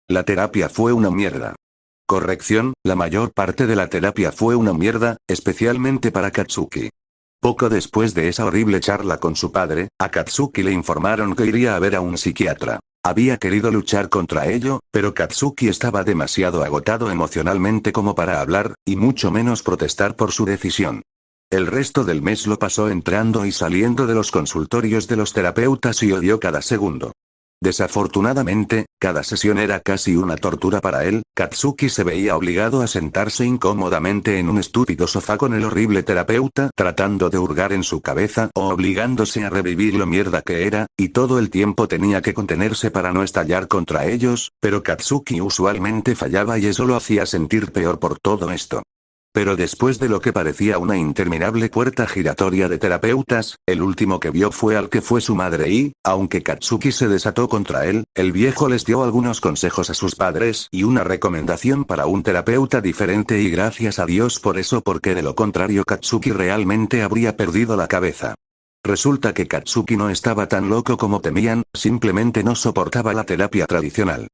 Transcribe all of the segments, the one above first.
La terapia fue una mierda. Corrección, la mayor parte de la terapia fue una mierda, especialmente para Katsuki. Poco después de esa horrible charla con su padre, a Katsuki le informaron que iría a ver a un psiquiatra. Había querido luchar contra ello, pero Katsuki estaba demasiado agotado emocionalmente como para hablar, y mucho menos protestar por su decisión. El resto del mes lo pasó entrando y saliendo de los consultorios de los terapeutas y odió cada segundo. Desafortunadamente, cada sesión era casi una tortura para él. Katsuki se veía obligado a sentarse incómodamente en un estúpido sofá con el horrible terapeuta tratando de hurgar en su cabeza o obligándose a revivir lo mierda que era, y todo el tiempo tenía que contenerse para no estallar contra ellos, pero Katsuki usualmente fallaba y eso lo hacía sentir peor por todo esto. Pero después de lo que parecía una interminable puerta giratoria de terapeutas, el último que vio fue al que fue su madre y, aunque Katsuki se desató contra él, el viejo les dio algunos consejos a sus padres y una recomendación para un terapeuta diferente y gracias a Dios por eso porque de lo contrario Katsuki realmente habría perdido la cabeza. Resulta que Katsuki no estaba tan loco como temían, simplemente no soportaba la terapia tradicional.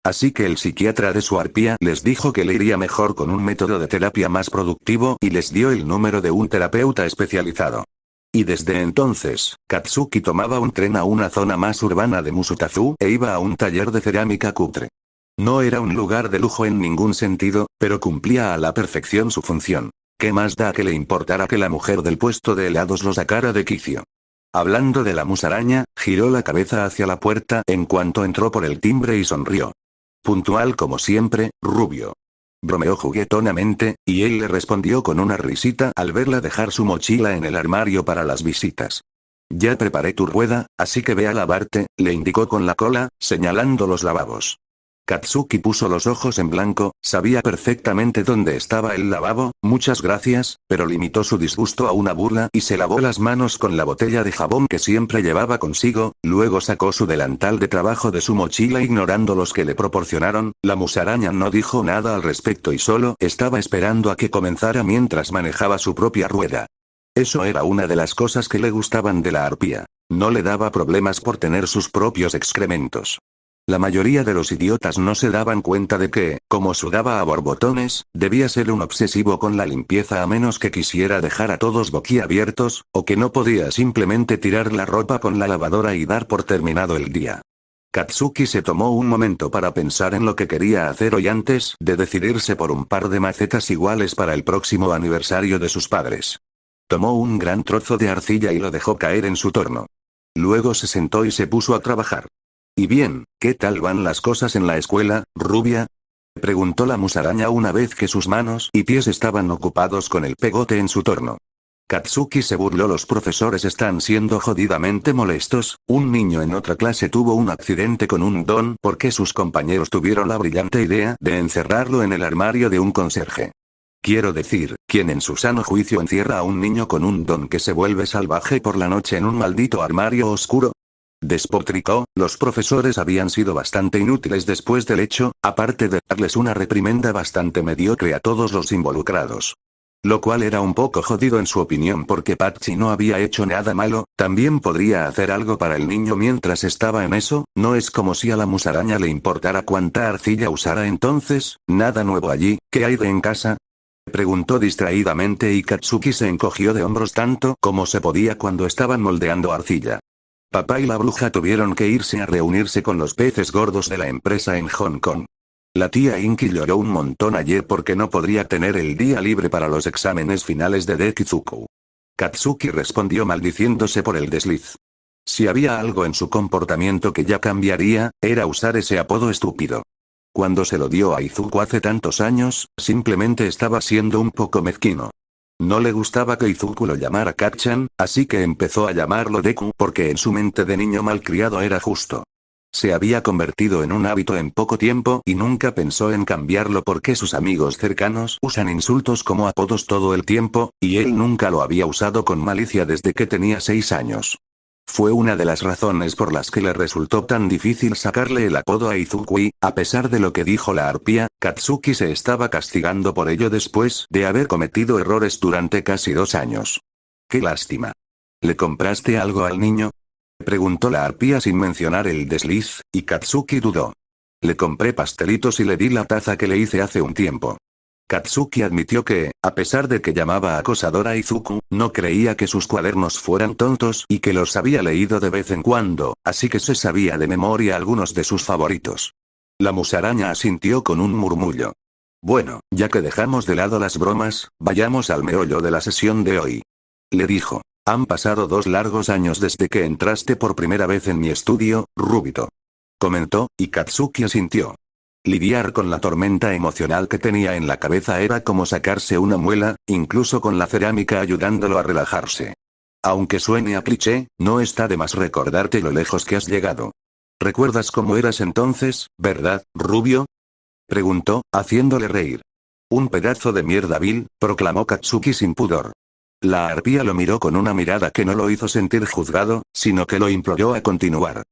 Así que el psiquiatra de su arpía les dijo que le iría mejor con un método de terapia más productivo y les dio el número de un terapeuta especializado. Y desde entonces, Katsuki tomaba un tren a una zona más urbana de Musutazu e iba a un taller de cerámica cutre. No era un lugar de lujo en ningún sentido, pero cumplía a la perfección su función. ¿Qué más da que le importara que la mujer del puesto de helados lo sacara de quicio? Hablando de la musaraña, giró la cabeza hacia la puerta en cuanto entró por el timbre y sonrió. Puntual como siempre, rubio. Bromeó juguetonamente, y él le respondió con una risita al verla dejar su mochila en el armario para las visitas. Ya preparé tu rueda, así que ve a lavarte, le indicó con la cola, señalando los lavabos. Katsuki puso los ojos en blanco, sabía perfectamente dónde estaba el lavabo, muchas gracias, pero limitó su disgusto a una burla y se lavó las manos con la botella de jabón que siempre llevaba consigo, luego sacó su delantal de trabajo de su mochila ignorando los que le proporcionaron. La musaraña no dijo nada al respecto y solo estaba esperando a que comenzara mientras manejaba su propia rueda. Eso era una de las cosas que le gustaban de la arpía. No le daba problemas por tener sus propios excrementos. La mayoría de los idiotas no se daban cuenta de que, como sudaba a borbotones, debía ser un obsesivo con la limpieza a menos que quisiera dejar a todos boquiabiertos, o que no podía simplemente tirar la ropa con la lavadora y dar por terminado el día. Katsuki se tomó un momento para pensar en lo que quería hacer hoy antes de decidirse por un par de macetas iguales para el próximo aniversario de sus padres. Tomó un gran trozo de arcilla y lo dejó caer en su torno. Luego se sentó y se puso a trabajar. «Y bien, ¿qué tal van las cosas en la escuela, rubia?», preguntó la musaraña una vez que sus manos y pies estaban ocupados con el pegote en su torno. Katsuki se burló. Los profesores están siendo jodidamente molestos. Un niño en otra clase tuvo un accidente con un don porque sus compañeros tuvieron la brillante idea de encerrarlo en el armario de un conserje. Quiero decir, ¿quién en su sano juicio encierra a un niño con un don que se vuelve salvaje por la noche en un maldito armario oscuro? Despotricó. Los profesores habían sido bastante inútiles después del hecho, aparte de darles una reprimenda bastante mediocre a todos los involucrados. Lo cual era un poco jodido en su opinión porque Patchy no había hecho nada malo, también podría hacer algo para el niño mientras estaba en eso. No es como si a la musaraña le importara cuánta arcilla usara entonces. ¿Nada nuevo allí? ¿Qué hay de en casa?, preguntó distraídamente y Katsuki se encogió de hombros tanto como se podía cuando estaban moldeando arcilla. Papá y la bruja tuvieron que irse a reunirse con los peces gordos de la empresa en Hong Kong. La tía Inky lloró un montón ayer porque no podría tener el día libre para los exámenes finales de Dekizuku. Katsuki respondió maldiciéndose por el desliz. Si había algo en su comportamiento que ya cambiaría, era usar ese apodo estúpido. Cuando se lo dio a Izuku hace tantos años, simplemente estaba siendo un poco mezquino. No le gustaba que Izuku lo llamara Katchan, así que empezó a llamarlo Deku porque en su mente de niño malcriado era justo. Se había convertido en un hábito en poco tiempo y nunca pensó en cambiarlo porque sus amigos cercanos usan insultos como apodos todo el tiempo, y él nunca lo había usado con malicia desde que tenía 6 años. Fue una de las razones por las que le resultó tan difícil sacarle el apodo a Izuku y, a pesar de lo que dijo la arpía, Katsuki se estaba castigando por ello después de haber cometido errores durante casi 2 años. ¡Qué lástima! ¿Le compraste algo al niño?, preguntó la arpía sin mencionar el desliz, y Katsuki dudó. Le compré pastelitos y le di la taza que le hice hace un tiempo. Katsuki admitió que, a pesar de que llamaba acosadora a Izuku, no creía que sus cuadernos fueran tontos y que los había leído de vez en cuando, así que se sabía de memoria algunos de sus favoritos. La musaraña asintió con un murmullo. Bueno, ya que dejamos de lado las bromas, vayamos al meollo de la sesión de hoy. Le dijo. Han pasado 2 largos años desde que entraste por primera vez en mi estudio, Rubito. Comentó, y Katsuki asintió. Lidiar con la tormenta emocional que tenía en la cabeza era como sacarse una muela, incluso con la cerámica ayudándolo a relajarse. Aunque suene a cliché, no está de más recordarte lo lejos que has llegado. ¿Recuerdas cómo eras entonces, verdad, Rubio? Preguntó, haciéndole reír. Un pedazo de mierda vil, proclamó Katsuki sin pudor. La arpía lo miró con una mirada que no lo hizo sentir juzgado, sino que lo imploró a continuar.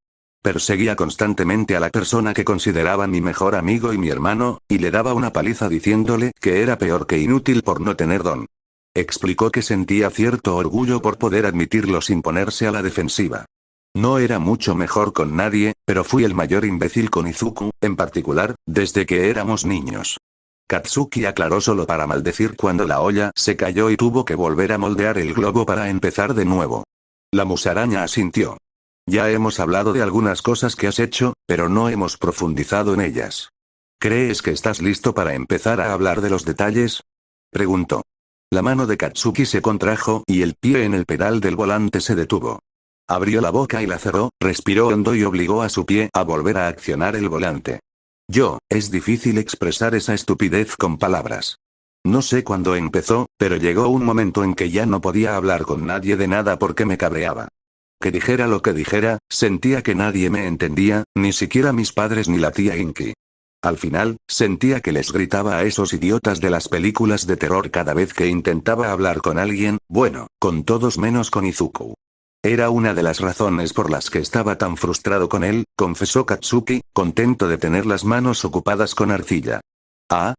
Perseguía constantemente a la persona que consideraba mi mejor amigo y mi hermano, y le daba una paliza diciéndole que era peor que inútil por no tener don. Explicó que sentía cierto orgullo por poder admitirlo sin ponerse a la defensiva. No era mucho mejor con nadie, pero fui el mayor imbécil con Izuku, en particular, desde que éramos niños. Katsuki aclaró solo para maldecir cuando la olla se cayó y tuvo que volver a moldear el globo para empezar de nuevo. La musaraña asintió. Ya hemos hablado de algunas cosas que has hecho, pero no hemos profundizado en ellas. ¿Crees que estás listo para empezar a hablar de los detalles? Preguntó. La mano de Katsuki se contrajo y el pie en el pedal del volante se detuvo. Abrió la boca y la cerró, respiró hondo y obligó a su pie a volver a accionar el volante. Es difícil expresar esa estupidez con palabras. No sé cuándo empezó, pero llegó un momento en que ya no podía hablar con nadie de nada porque me cabreaba. Que dijera lo que dijera, sentía que nadie me entendía, ni siquiera mis padres ni la tía Inki. Al final, sentía que les gritaba a esos idiotas de las películas de terror cada vez que intentaba hablar con alguien, bueno, con todos menos con Izuku. Era una de las razones por las que estaba tan frustrado con él, confesó Katsuki, contento de tener las manos ocupadas con arcilla. ¿Ah?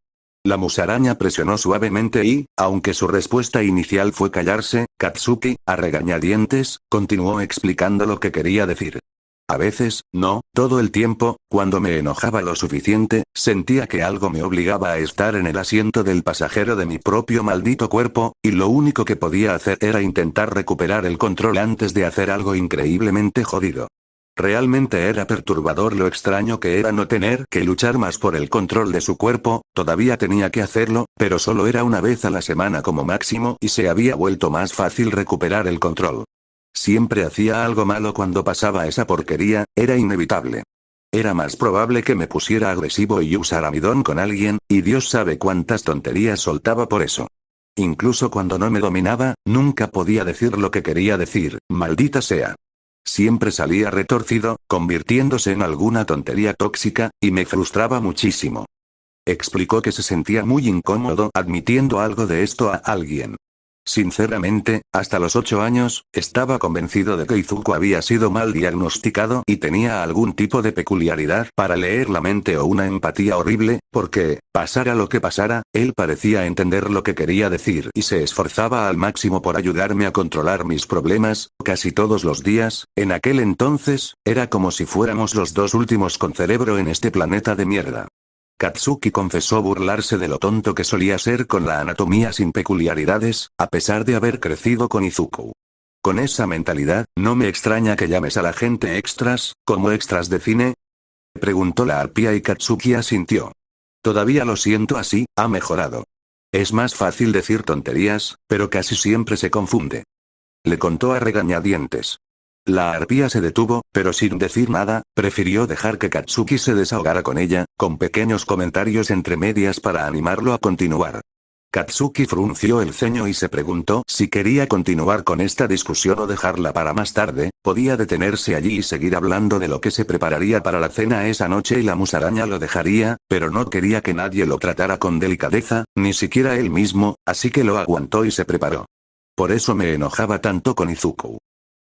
La musaraña presionó suavemente y, aunque su respuesta inicial fue callarse, Katsuki, a regañadientes, continuó explicando lo que quería decir. A veces, no, todo el tiempo, cuando me enojaba lo suficiente, sentía que algo me obligaba a estar en el asiento del pasajero de mi propio maldito cuerpo, y lo único que podía hacer era intentar recuperar el control antes de hacer algo increíblemente jodido. Realmente era perturbador lo extraño que era no tener que luchar más por el control de su cuerpo, todavía tenía que hacerlo, pero solo era una vez a la semana como máximo y se había vuelto más fácil recuperar el control. Siempre hacía algo malo cuando pasaba esa porquería, era inevitable. Era más probable que me pusiera agresivo y usara mi don con alguien, y Dios sabe cuántas tonterías soltaba por eso. Incluso cuando no me dominaba, nunca podía decir lo que quería decir, maldita sea. Siempre salía retorcido, convirtiéndose en alguna tontería tóxica, y me frustraba muchísimo. Explicó que se sentía muy incómodo admitiendo algo de esto a alguien. Sinceramente, hasta los 8 años, estaba convencido de que Izuku había sido mal diagnosticado y tenía algún tipo de peculiaridad para leer la mente o una empatía horrible, porque, pasara lo que pasara, él parecía entender lo que quería decir y se esforzaba al máximo por ayudarme a controlar mis problemas, casi todos los días. En aquel entonces, era como si fuéramos los dos últimos con cerebro en este planeta de mierda. Katsuki confesó burlarse de lo tonto que solía ser con la anatomía sin peculiaridades, a pesar de haber crecido con Izuku. Con esa mentalidad, no me extraña que llames a la gente extras, como extras de cine. Preguntó la arpía y Katsuki asintió. Todavía lo siento así, ha mejorado. Es más fácil decir tonterías, pero casi siempre se confunde. Le contó a regañadientes. La arpía se detuvo, pero sin decir nada, prefirió dejar que Katsuki se desahogara con ella, con pequeños comentarios entre medias para animarlo a continuar. Katsuki frunció el ceño y se preguntó si quería continuar con esta discusión o dejarla para más tarde. Podía detenerse allí y seguir hablando de lo que se prepararía para la cena esa noche y la musaraña lo dejaría, pero no quería que nadie lo tratara con delicadeza, ni siquiera él mismo, así que lo aguantó y se preparó. Por eso me enojaba tanto con Izuku.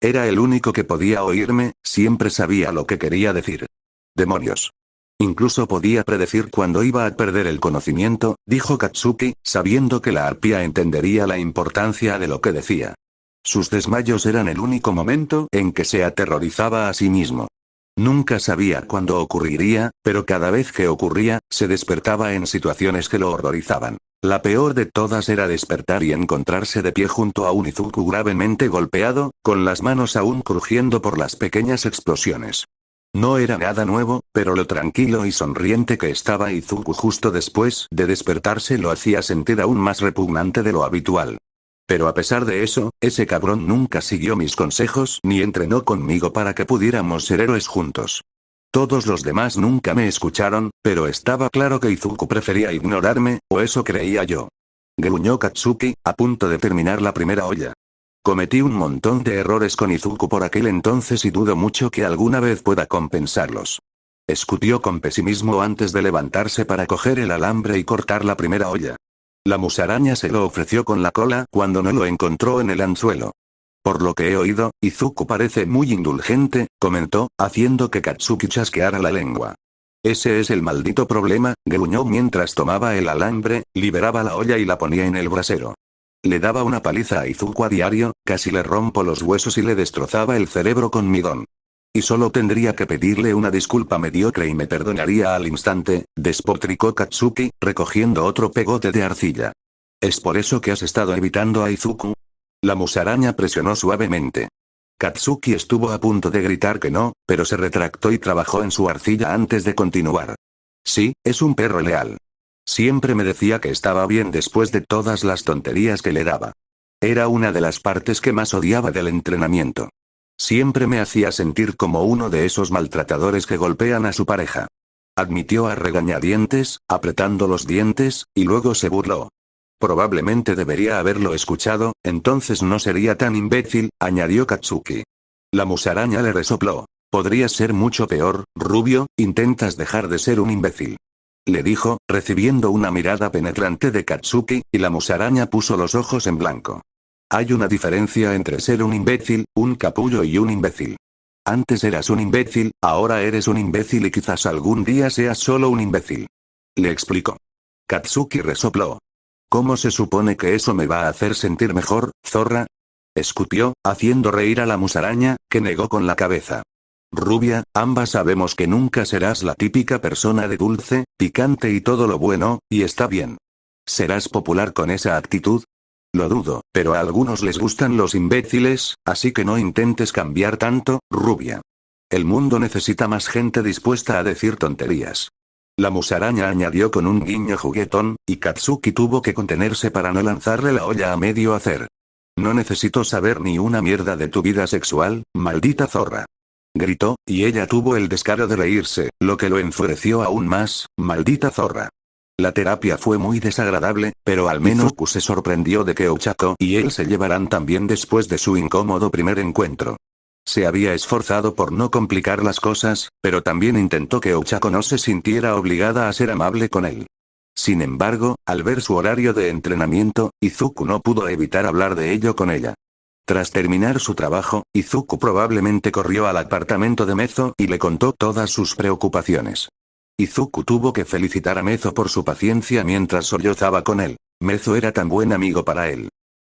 Era el único que podía oírme, siempre sabía lo que quería decir. Demonios. Incluso podía predecir cuándo iba a perder el conocimiento, dijo Katsuki, sabiendo que la arpía entendería la importancia de lo que decía. Sus desmayos eran el único momento en que se aterrorizaba a sí mismo. Nunca sabía cuándo ocurriría, pero cada vez que ocurría, se despertaba en situaciones que lo horrorizaban. La peor de todas era despertar y encontrarse de pie junto a un Izuku gravemente golpeado, con las manos aún crujiendo por las pequeñas explosiones. No era nada nuevo, pero lo tranquilo y sonriente que estaba Izuku justo después de despertarse lo hacía sentir aún más repugnante de lo habitual. Pero a pesar de eso, ese cabrón nunca siguió mis consejos ni entrenó conmigo para que pudiéramos ser héroes juntos. Todos los demás nunca me escucharon, pero estaba claro que Izuku prefería ignorarme, o eso creía yo. Gruñó Katsuki, a punto de terminar la primera olla. Cometí un montón de errores con Izuku por aquel entonces y dudo mucho que alguna vez pueda compensarlos. Escutió con pesimismo antes de levantarse para coger el alambre y cortar la primera olla. La musaraña se lo ofreció con la cola cuando no lo encontró en el anzuelo. Por lo que he oído, Izuku parece muy indulgente, comentó, haciendo que Katsuki chasqueara la lengua. Ese es el maldito problema, gruñó mientras tomaba el alambre, liberaba la olla y la ponía en el brasero. Le daba una paliza a Izuku a diario, casi le rompo los huesos y le destrozaba el cerebro con mi don. Y solo tendría que pedirle una disculpa mediocre y me perdonaría al instante, despotricó Katsuki, recogiendo otro pegote de arcilla. ¿Es por eso que has estado evitando a Izuku? La musaraña presionó suavemente. Katsuki estuvo a punto de gritar que no, pero se retractó y trabajó en su arcilla antes de continuar. Sí, es un perro leal. Siempre me decía que estaba bien después de todas las tonterías que le daba. Era una de las partes que más odiaba del entrenamiento. Siempre me hacía sentir como uno de esos maltratadores que golpean a su pareja. Admitió a regañadientes, apretando los dientes, y luego se burló. Probablemente debería haberlo escuchado, entonces no sería tan imbécil, añadió Katsuki. La musaraña le resopló. Podría ser mucho peor, Rubio, intentas dejar de ser un imbécil. Le dijo, recibiendo una mirada penetrante de Katsuki, y la musaraña puso los ojos en blanco. Hay una diferencia entre ser un imbécil, un capullo y un imbécil. Antes eras un imbécil, ahora eres un imbécil y quizás algún día seas solo un imbécil. Le explicó. Katsuki resopló. ¿Cómo se supone que eso me va a hacer sentir mejor, zorra? Escupió, haciendo reír a la musaraña, que negó con la cabeza. Rubia, ambas sabemos que nunca serás la típica persona de dulce, picante y todo lo bueno, y está bien. ¿Serás popular con esa actitud? Lo dudo, pero a algunos les gustan los imbéciles, así que no intentes cambiar tanto, Rubia. El mundo necesita más gente dispuesta a decir tonterías. La musaraña añadió con un guiño juguetón, y Katsuki tuvo que contenerse para no lanzarle la olla a medio hacer. No necesito saber ni una mierda de tu vida sexual, maldita zorra. Gritó, y ella tuvo el descaro de reírse, lo que lo enfureció aún más, maldita zorra. La terapia fue muy desagradable, pero al menos Izuku se sorprendió de que Ochako y él se llevaran tan bien después de su incómodo primer encuentro. Se había esforzado por no complicar las cosas, pero también intentó que Ochako no se sintiera obligada a ser amable con él. Sin embargo, al ver su horario de entrenamiento, Izuku no pudo evitar hablar de ello con ella. Tras terminar su trabajo, Izuku probablemente corrió al apartamento de Mezo y le contó todas sus preocupaciones. Izuku tuvo que felicitar a Mezo por su paciencia mientras sollozaba con él. Mezo era tan buen amigo para él.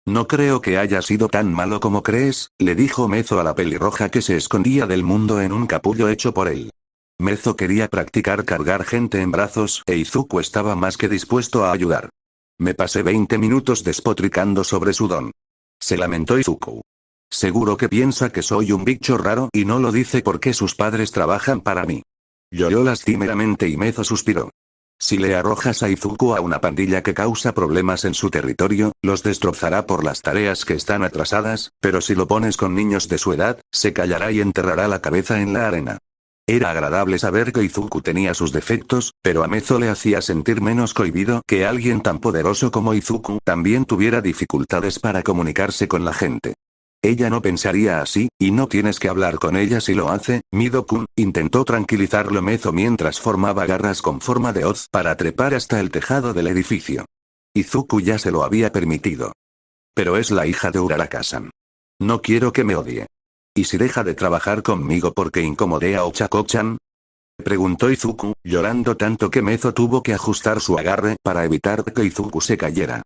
No creo que haya sido tan malo como crees, le dijo Mezo a la pelirroja que se escondía del mundo en un capullo hecho por él. Mezo quería practicar cargar gente en brazos e Izuku estaba más que dispuesto a ayudar. Me pasé 20 minutos despotricando sobre su don. Se lamentó Izuku. Seguro que piensa que soy un bicho raro y no lo dice porque sus padres trabajan para mí. Lloró lastimeramente y Mezo suspiró. Si le arrojas a Izuku a una pandilla que causa problemas en su territorio, los destrozará por las tareas que están atrasadas, pero si lo pones con niños de su edad, se callará y enterrará la cabeza en la arena. Era agradable saber que Izuku tenía sus defectos, pero a Mezo le hacía sentir menos cohibido que alguien tan poderoso como Izuku también tuviera dificultades para comunicarse con la gente. Ella no pensaría así, y no tienes que hablar con ella si lo hace, Mido-kun, intentó tranquilizarlo Mezo mientras formaba garras con forma de hoz para trepar hasta el tejado del edificio. Izuku ya se lo había permitido. Pero es la hija de Uraraka-san. No quiero que me odie. ¿Y si deja de trabajar conmigo porque incomodé a Ochako-chan? Preguntó Izuku, llorando tanto que Mezo tuvo que ajustar su agarre para evitar que Izuku se cayera.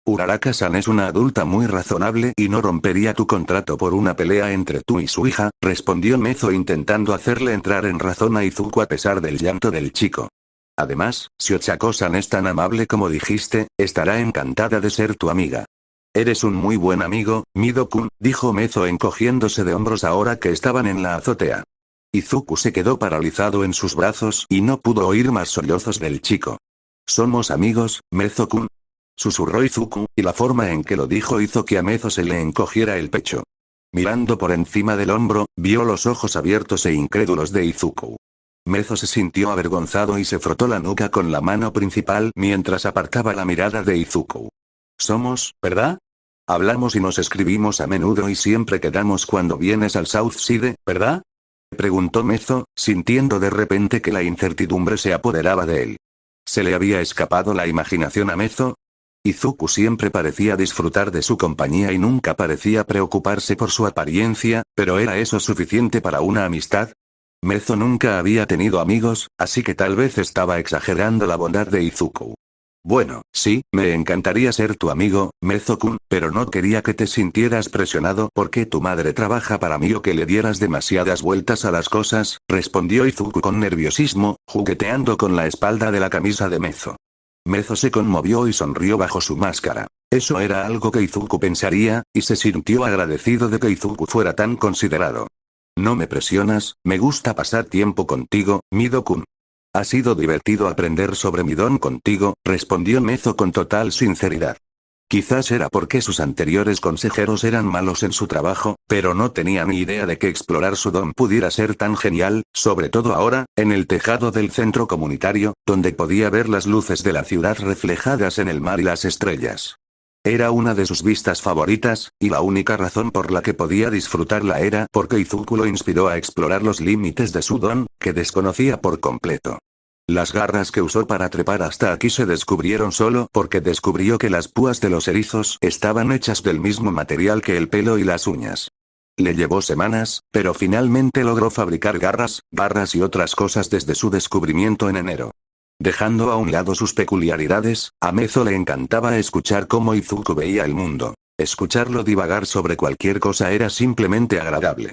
Uraraka-san es una adulta muy razonable y no rompería tu contrato por una pelea entre tú y su hija, respondió Mezo intentando hacerle entrar en razón a Izuku a pesar del llanto del chico. Además, si Ochako-san es tan amable como dijiste, estará encantada de ser tu amiga. Eres un muy buen amigo, Mido-kun, dijo Mezo encogiéndose de hombros ahora que estaban en la azotea. Izuku se quedó paralizado en sus brazos y no pudo oír más sollozos del chico. ¿Somos amigos, Mezo-kun? Susurró Izuku, y la forma en que lo dijo hizo que a Mezo se le encogiera el pecho. Mirando por encima del hombro, vio los ojos abiertos e incrédulos de Izuku. Mezo se sintió avergonzado y se frotó la nuca con la mano principal mientras apartaba la mirada de Izuku. Somos, ¿verdad? Hablamos y nos escribimos a menudo y siempre quedamos cuando vienes al Southside, ¿verdad? Preguntó Mezo, sintiendo de repente que la incertidumbre se apoderaba de él. ¿Se le había escapado la imaginación a Mezo? Izuku siempre parecía disfrutar de su compañía y nunca parecía preocuparse por su apariencia, pero ¿era eso suficiente para una amistad? Mezo nunca había tenido amigos, así que tal vez estaba exagerando la bondad de Izuku. Bueno, sí, me encantaría ser tu amigo, Mezo-kun, pero no quería que te sintieras presionado porque tu madre trabaja para mí o que le dieras demasiadas vueltas a las cosas, respondió Izuku con nerviosismo, jugueteando con la espalda de la camisa de Mezo. Mezo se conmovió y sonrió bajo su máscara. Eso era algo que Izuku pensaría, y se sintió agradecido de que Izuku fuera tan considerado. No me presionas, me gusta pasar tiempo contigo, Mido-kun. Ha sido divertido aprender sobre mi don contigo, respondió Mezo con total sinceridad. Quizás era porque sus anteriores consejeros eran malos en su trabajo, pero no tenía ni idea de que explorar su don pudiera ser tan genial, sobre todo ahora, en el tejado del centro comunitario, donde podía ver las luces de la ciudad reflejadas en el mar y las estrellas. Era una de sus vistas favoritas, y la única razón por la que podía disfrutarla era porque Izuku lo inspiró a explorar los límites de su don, que desconocía por completo. Las garras que usó para trepar hasta aquí se descubrieron solo porque descubrió que las púas de los erizos estaban hechas del mismo material que el pelo y las uñas. Le llevó semanas, pero finalmente logró fabricar garras, barras y otras cosas desde su descubrimiento en enero. Dejando a un lado sus peculiaridades, a Mezo le encantaba escuchar cómo Izuku veía el mundo. Escucharlo divagar sobre cualquier cosa era simplemente agradable.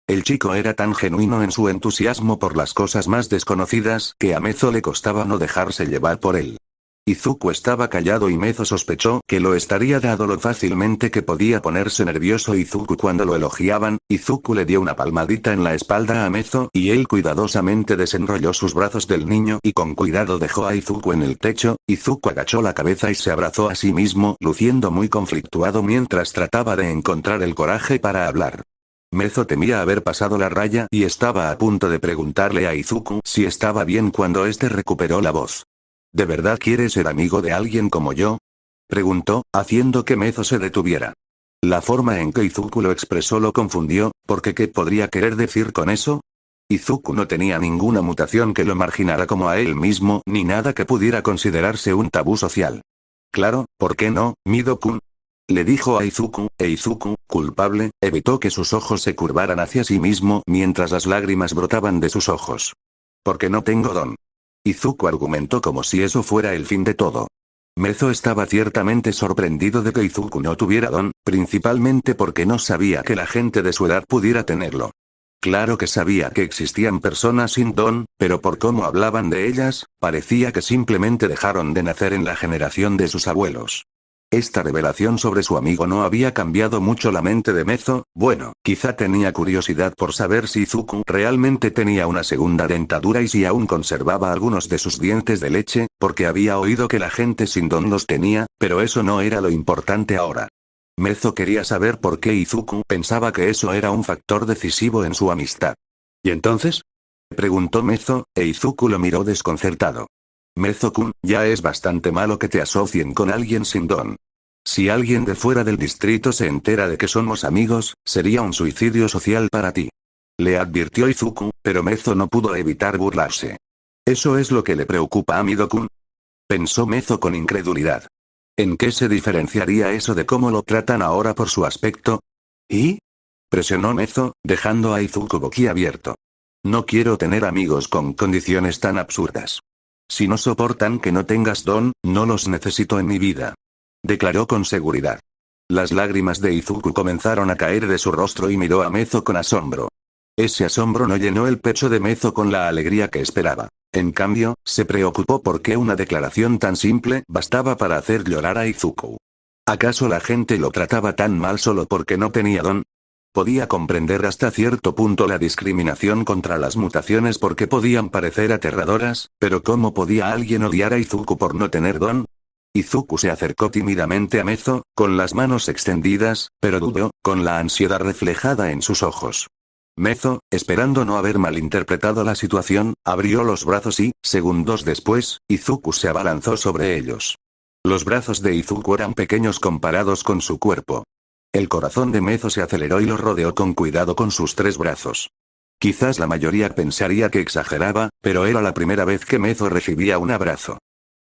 El chico era tan genuino en su entusiasmo por las cosas más desconocidas que a Mezo le costaba no dejarse llevar por él. Izuku estaba callado y Mezo sospechó que lo estaría dado lo fácilmente que podía ponerse nervioso Izuku cuando lo elogiaban. Izuku le dio una palmadita en la espalda a Mezo y él cuidadosamente desenrolló sus brazos del niño y con cuidado dejó a Izuku en el techo. Izuku agachó la cabeza y se abrazó a sí mismo, luciendo muy conflictuado mientras trataba de encontrar el coraje para hablar. Mezo temía haber pasado la raya y estaba a punto de preguntarle a Izuku si estaba bien cuando éste recuperó la voz. ¿De verdad quieres ser amigo de alguien como yo? Preguntó, haciendo que Mezo se detuviera. La forma en que Izuku lo expresó lo confundió, porque ¿qué podría querer decir con eso? Izuku no tenía ninguna mutación que lo marginara como a él mismo ni nada que pudiera considerarse un tabú social. Claro, ¿por qué no, Mido-kun? Le dijo a Izuku, e Izuku, culpable, evitó que sus ojos se curvaran hacia sí mismo mientras las lágrimas brotaban de sus ojos. Porque no tengo don. Izuku argumentó como si eso fuera el fin de todo. Mezo estaba ciertamente sorprendido de que Izuku no tuviera don, principalmente porque no sabía que la gente de su edad pudiera tenerlo. Claro que sabía que existían personas sin don, pero por cómo hablaban de ellas, parecía que simplemente dejaron de nacer en la generación de sus abuelos. Esta revelación sobre su amigo no había cambiado mucho la mente de Mezo. Bueno, quizá tenía curiosidad por saber si Izuku realmente tenía una segunda dentadura y si aún conservaba algunos de sus dientes de leche, porque había oído que la gente sin don los tenía, pero eso no era lo importante ahora. Mezo quería saber por qué Izuku pensaba que eso era un factor decisivo en su amistad. ¿Y entonces? Preguntó Mezo, e Izuku lo miró desconcertado. Mezo-kun, ya es bastante malo que te asocien con alguien sin don. Si alguien de fuera del distrito se entera de que somos amigos, sería un suicidio social para ti. Le advirtió Izuku, pero Mezo no pudo evitar burlarse. ¿Eso es lo que le preocupa a Mido-kun? Pensó Mezo con incredulidad. ¿En qué se diferenciaría eso de cómo lo tratan ahora por su aspecto? ¿Y? Presionó Mezo, dejando a Izuku boquiabierto. No quiero tener amigos con condiciones tan absurdas. Si no soportan que no tengas don, no los necesito en mi vida. declaró con seguridad. Las lágrimas de Izuku comenzaron a caer de su rostro y miró a Mezo con asombro. Ese asombro no llenó el pecho de Mezo con la alegría que esperaba. En cambio, se preocupó porque una declaración tan simple bastaba para hacer llorar a Izuku. ¿Acaso la gente lo trataba tan mal solo porque no tenía don? Podía comprender hasta cierto punto la discriminación contra las mutaciones porque podían parecer aterradoras, pero ¿cómo podía alguien odiar a Izuku por no tener don? Izuku se acercó tímidamente a Mezo, con las manos extendidas, pero dudó, con la ansiedad reflejada en sus ojos. Mezo, esperando no haber malinterpretado la situación, abrió los brazos y, segundos después, Izuku se abalanzó sobre ellos. Los brazos de Izuku eran pequeños comparados con su cuerpo. El corazón de Mezo se aceleró y lo rodeó con cuidado con sus 3 brazos. Quizás la mayoría pensaría que exageraba, pero era la primera vez que Mezo recibía un abrazo.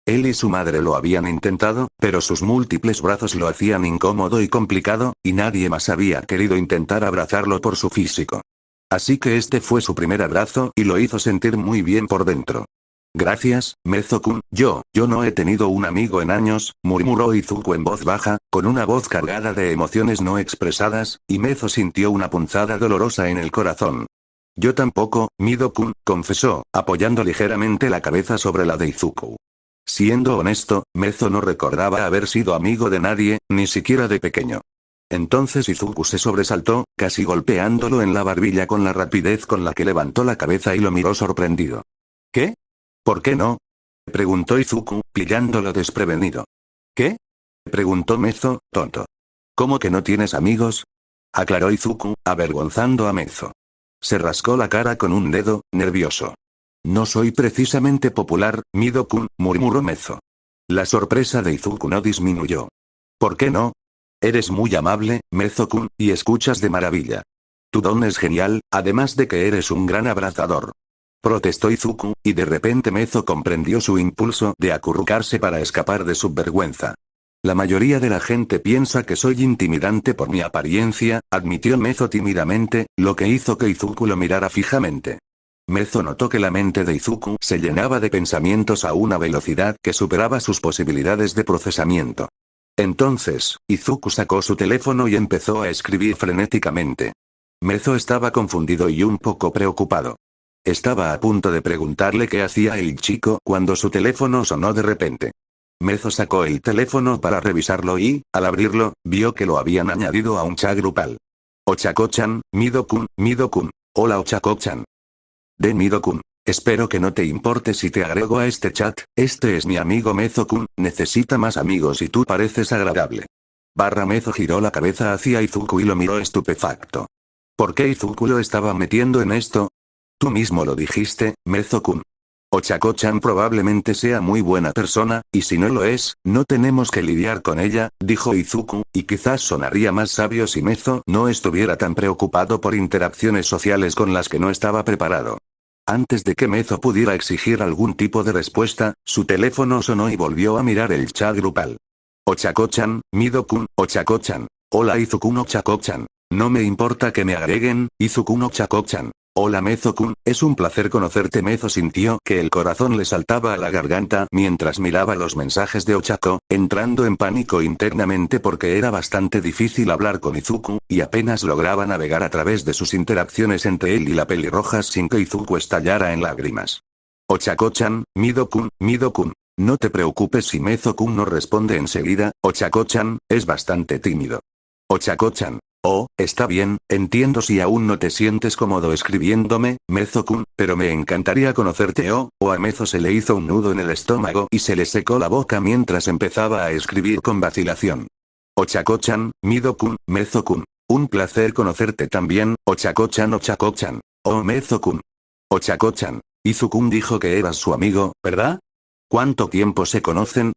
Él y su madre lo habían intentado, pero sus múltiples brazos lo hacían incómodo y complicado, y nadie más había querido intentar abrazarlo por su físico. Así que este fue su primer abrazo y lo hizo sentir muy bien por dentro. Gracias, Mezo-kun, yo no he tenido un amigo en años, murmuró Izuku en voz baja, con una voz cargada de emociones no expresadas, y Mezo sintió una punzada dolorosa en el corazón. Yo tampoco, Mido-kun, confesó, apoyando ligeramente la cabeza sobre la de Izuku. Siendo honesto, Mezo no recordaba haber sido amigo de nadie, ni siquiera de pequeño. Entonces Izuku se sobresaltó, casi golpeándolo en la barbilla con la rapidez con la que levantó la cabeza y lo miró sorprendido. ¿Qué? ¿Por qué no? Preguntó Izuku, pillándolo desprevenido. ¿Qué? Preguntó Mezo, tonto. ¿Cómo que no tienes amigos? Aclaró Izuku, avergonzando a Mezo. Se rascó la cara con un dedo, nervioso. No soy precisamente popular, Mido-kun, murmuró Mezo. La sorpresa de Izuku no disminuyó. ¿Por qué no? Eres muy amable, Mezo-kun, y escuchas de maravilla. Tu don es genial, además de que eres un gran abrazador. Protestó Izuku, y de repente Mezo comprendió su impulso de acurrucarse para escapar de su vergüenza. La mayoría de la gente piensa que soy intimidante por mi apariencia, admitió Mezo tímidamente, lo que hizo que Izuku lo mirara fijamente. Mezo notó que la mente de Izuku se llenaba de pensamientos a una velocidad que superaba sus posibilidades de procesamiento. Entonces, Izuku sacó su teléfono y empezó a escribir frenéticamente. Mezo estaba confundido y un poco preocupado. Estaba a punto de preguntarle qué hacía el chico cuando su teléfono sonó de repente. Mezo sacó el teléfono para revisarlo y, al abrirlo, vio que lo habían añadido a un chat grupal. Ochako-chan, Mido-kun, Mido-kun. Hola Ochako-chan. De Mido-kun. Espero que no te importe si te agrego a este chat, este es mi amigo Mezo-kun, necesita más amigos y tú pareces agradable. Mezo giró la cabeza hacia Izuku y lo miró estupefacto. ¿Por qué Izuku lo estaba metiendo en esto? Tú mismo lo dijiste, Mezo-kun. Ochako-chan probablemente sea muy buena persona, y si no lo es, no tenemos que lidiar con ella, dijo Izuku, y quizás sonaría más sabio si Mezo no estuviera tan preocupado por interacciones sociales con las que no estaba preparado. Antes de que Mezo pudiera exigir algún tipo de respuesta, su teléfono sonó y volvió a mirar el chat grupal. Ochako-chan, Mido-kun, Ochako-chan. Hola Izuku Ochako-chan. No me importa que me agreguen, Izuku Ochako-chan. Hola Mezo-kun, es un placer conocerte. Mezo sintió que el corazón le saltaba a la garganta mientras miraba los mensajes de Ochako, entrando en pánico internamente porque era bastante difícil hablar con Izuku, y apenas lograba navegar a través de sus interacciones entre él y la pelirroja sin que Izuku estallara en lágrimas. Ochako-chan, Mido-kun, Mido-kun. No te preocupes si Mezo-kun no responde enseguida, Ochako-chan, es bastante tímido. Ochako-chan. Oh, está bien, entiendo si aún no te sientes cómodo escribiéndome, Mezo-kun, pero me encantaría conocerte. O a Mezo se le hizo un nudo en el estómago y se le secó la boca mientras empezaba a escribir con vacilación. Ochako-chan, Mido-kun, Mezo-kun. Un placer conocerte también, Ochako-chan Ochako-chan. Oh Mezo-kun. Ochako-chan. Izuku dijo que eras su amigo, ¿verdad? ¿Cuánto tiempo se conocen?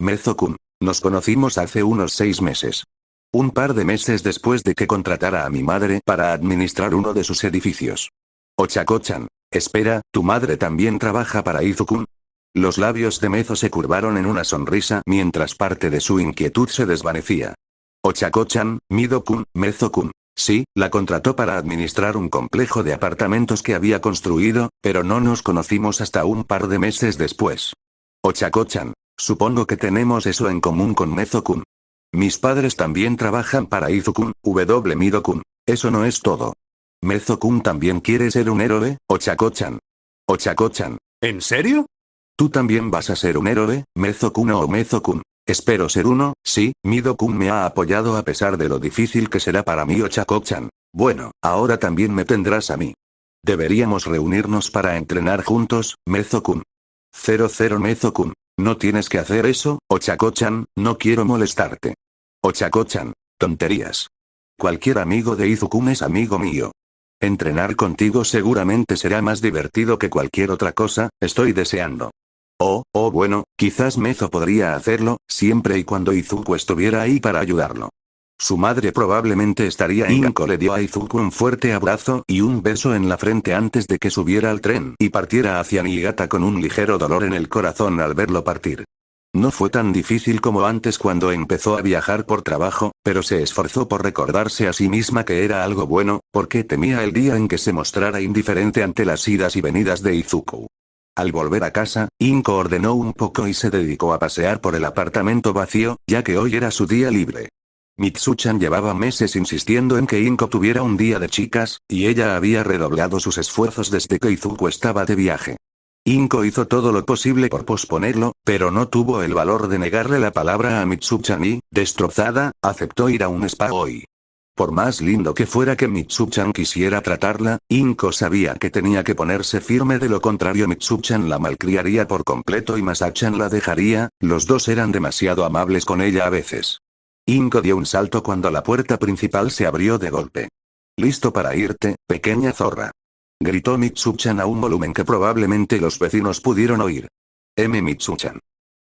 Mezo-kun. Nos conocimos hace unos 6 meses. Un par de meses después de que contratara a mi madre para administrar uno de sus edificios. Ochako-chan. Espera, ¿tu madre también trabaja para Izuku? Los labios de Mezo se curvaron en una sonrisa mientras parte de su inquietud se desvanecía. Ochako-chan, Mido-kun, Mezo-kun. Sí, la contrató para administrar un complejo de apartamentos que había construido, pero no nos conocimos hasta un par de meses después. Ochako-chan. Supongo que tenemos eso en común con Mezo-kun. Mis padres también trabajan para Izu-kun, Mido-kun. Eso no es todo. Mezo-kun también quiere ser un héroe, Ochako-chan. Ochako-chan. ¿En serio? Tú también vas a ser un héroe, Mezo-kun o Mezo-kun. Espero ser uno, sí, Mido-kun me ha apoyado a pesar de lo difícil que será para mí Ochako-chan. Bueno, ahora también me tendrás a mí. Deberíamos reunirnos para entrenar juntos, Mezo-kun. 00 Mezo-kun. No tienes que hacer eso, Ochako-chan, no quiero molestarte. Ochako-chan. Tonterías. Cualquier amigo de Izu-kun es amigo mío. Entrenar contigo seguramente será más divertido que cualquier otra cosa, estoy deseando. Bueno, quizás Mezo podría hacerlo, siempre y cuando Izuku estuviera ahí para ayudarlo. Su madre probablemente estaría en Inko le dio a Izuku un fuerte abrazo y un beso en la frente antes de que subiera al tren y partiera hacia Niigata con un ligero dolor en el corazón al verlo partir. No fue tan difícil como antes cuando empezó a viajar por trabajo, pero se esforzó por recordarse a sí misma que era algo bueno, porque temía el día en que se mostrara indiferente ante las idas y venidas de Izuku. Al volver a casa, Inko ordenó un poco y se dedicó a pasear por el apartamento vacío, ya que hoy era su día libre. Mitsu-chan llevaba meses insistiendo en que Inko tuviera un día de chicas, y ella había redoblado sus esfuerzos desde que Izuku estaba de viaje. Inko hizo todo lo posible por posponerlo, pero no tuvo el valor de negarle la palabra a Mitsu-chan y, destrozada, aceptó ir a un spa hoy. Por más lindo que fuera que Mitsu-chan quisiera tratarla, Inko sabía que tenía que ponerse firme, de lo contrario Mitsu-chan la malcriaría por completo y Masa-chan la dejaría, los dos eran demasiado amables con ella a veces. Inko dio un salto cuando la puerta principal se abrió de golpe. «¿Listo para irte, pequeña zorra?», gritó Mitsu-chan a un volumen que probablemente los vecinos pudieron oír. Mitsu-chan,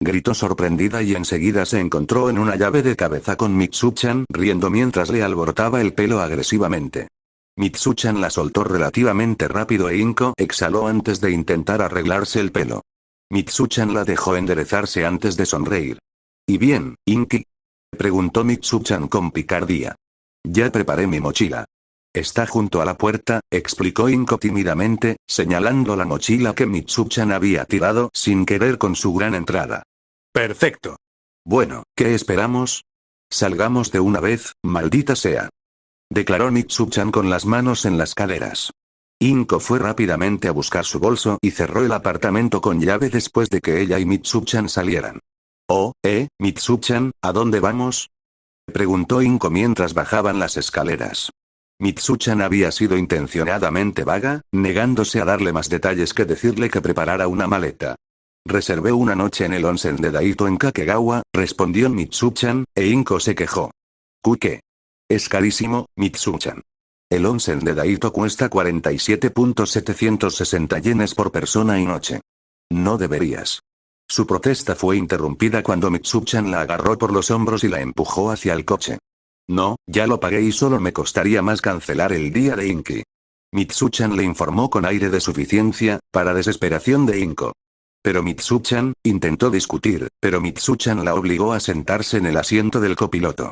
gritó sorprendida y enseguida se encontró en una llave de cabeza con Mitsu-chan riendo mientras le alborotaba el pelo agresivamente. Mitsu-chan la soltó relativamente rápido e Inko exhaló antes de intentar arreglarse el pelo. Mitsu-chan la dejó enderezarse antes de sonreír. «¿Y bien, Inki?», preguntó Mitsu-chan con picardía. «Ya preparé mi mochila. Está junto a la puerta», explicó Inko tímidamente, señalando la mochila que Mitsu-chan había tirado sin querer con su gran entrada. Perfecto. Bueno, ¿qué esperamos? Salgamos de una vez, maldita sea, declaró Mitsu-chan con las manos en las caderas. Inko fue rápidamente a buscar su bolso y cerró el apartamento con llave después de que ella y Mitsu-chan salieran. Mitsu-chan, ¿a dónde vamos?, preguntó Inko mientras bajaban las escaleras. Mitsu-chan había sido intencionadamente vaga, negándose a darle más detalles que decirle que preparara una maleta. «Reservé una noche en el onsen de Daito en Kakegawa», respondió Mitsu-chan, e Inko se quejó. «¿Qué? Es carísimo, Mitsu-chan. El onsen de Daito cuesta 47.760 yenes por persona y noche. No deberías». Su protesta fue interrumpida cuando Mitsu-chan la agarró por los hombros y la empujó hacia el coche. «No, ya lo pagué y solo me costaría más cancelar el día de Inki». Mitsu-chan le informó con aire de suficiencia, para desesperación de Inko. Pero Mitsu-chan intentó discutir, pero Mitsu-chan la obligó a sentarse en el asiento del copiloto.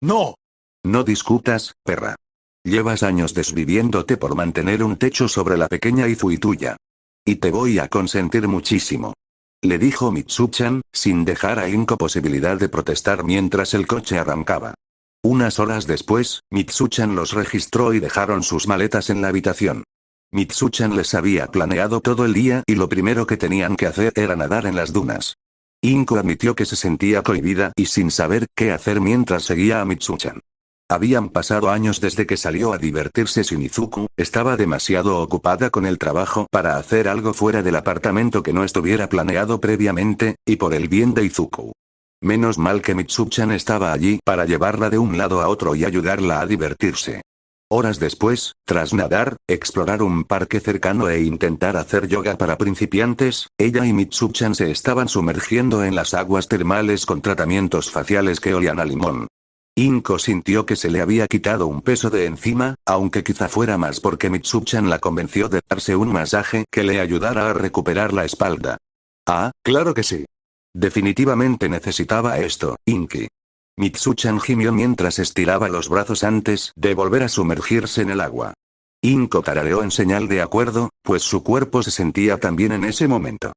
¡No! «No discutas, perra. Llevas años desviviéndote por mantener un techo sobre la pequeña Izui tuya. Y te voy a consentir muchísimo», le dijo Mitsu-chan, sin dejar a Inko posibilidad de protestar mientras el coche arrancaba. Unas horas después, Mitsu-chan los registró y dejaron sus maletas en la habitación. Mitsu-chan les había planeado todo el día y lo primero que tenían que hacer era nadar en las dunas. Inko admitió que se sentía cohibida y sin saber qué hacer mientras seguía a Mitsu-chan. Habían pasado años desde que salió a divertirse sin Izuku, estaba demasiado ocupada con el trabajo para hacer algo fuera del apartamento que no estuviera planeado previamente, y por el bien de Izuku. Menos mal que Mitsu-chan estaba allí para llevarla de un lado a otro y ayudarla a divertirse. Horas después, tras nadar, explorar un parque cercano e intentar hacer yoga para principiantes, ella y Mitsu-chan se estaban sumergiendo en las aguas termales con tratamientos faciales que olían a limón. Inko sintió que se le había quitado un peso de encima, aunque quizá fuera más porque Mitsu-chan la convenció de darse un masaje que le ayudara a recuperar la espalda. «Ah, claro que sí. Definitivamente necesitaba esto, Inki». Mitsu-chan gimió mientras estiraba los brazos antes de volver a sumergirse en el agua. Inko tarareó en señal de acuerdo, pues su cuerpo se sentía tan bien en ese momento.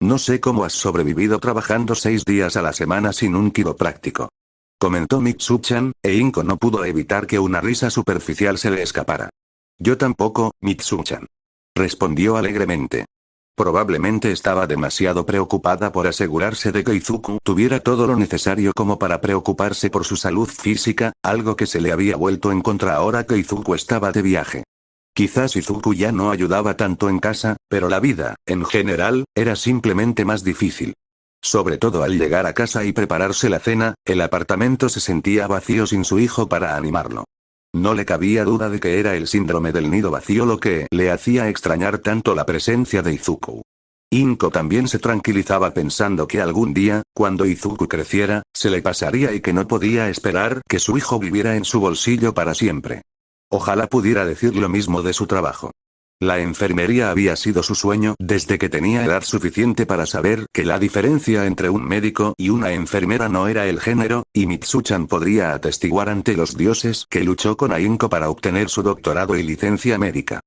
No sé cómo has sobrevivido trabajando 6 días a la semana sin un quiropráctico. Comentó Mitsu-chan, e Inko no pudo evitar que una risa superficial se le escapara. Yo tampoco, Mitsu-chan. Respondió alegremente. Probablemente estaba demasiado preocupada por asegurarse de que Izuku tuviera todo lo necesario como para preocuparse por su salud física, algo que se le había vuelto en contra ahora que Izuku estaba de viaje. Quizás Izuku ya no ayudaba tanto en casa, pero la vida, en general, era simplemente más difícil. Sobre todo al llegar a casa y prepararse la cena, el apartamento se sentía vacío sin su hijo para animarlo. No le cabía duda de que era el síndrome del nido vacío lo que le hacía extrañar tanto la presencia de Izuku. Inko también se tranquilizaba pensando que algún día, cuando Izuku creciera, se le pasaría y que no podía esperar que su hijo viviera en su bolsillo para siempre. Ojalá pudiera decir lo mismo de su trabajo. La enfermería había sido su sueño desde que tenía edad suficiente para saber que la diferencia entre un médico y una enfermera no era el género, y Mitsu-chan podría atestiguar ante los dioses que luchó con Ainko para obtener su doctorado y licencia médica.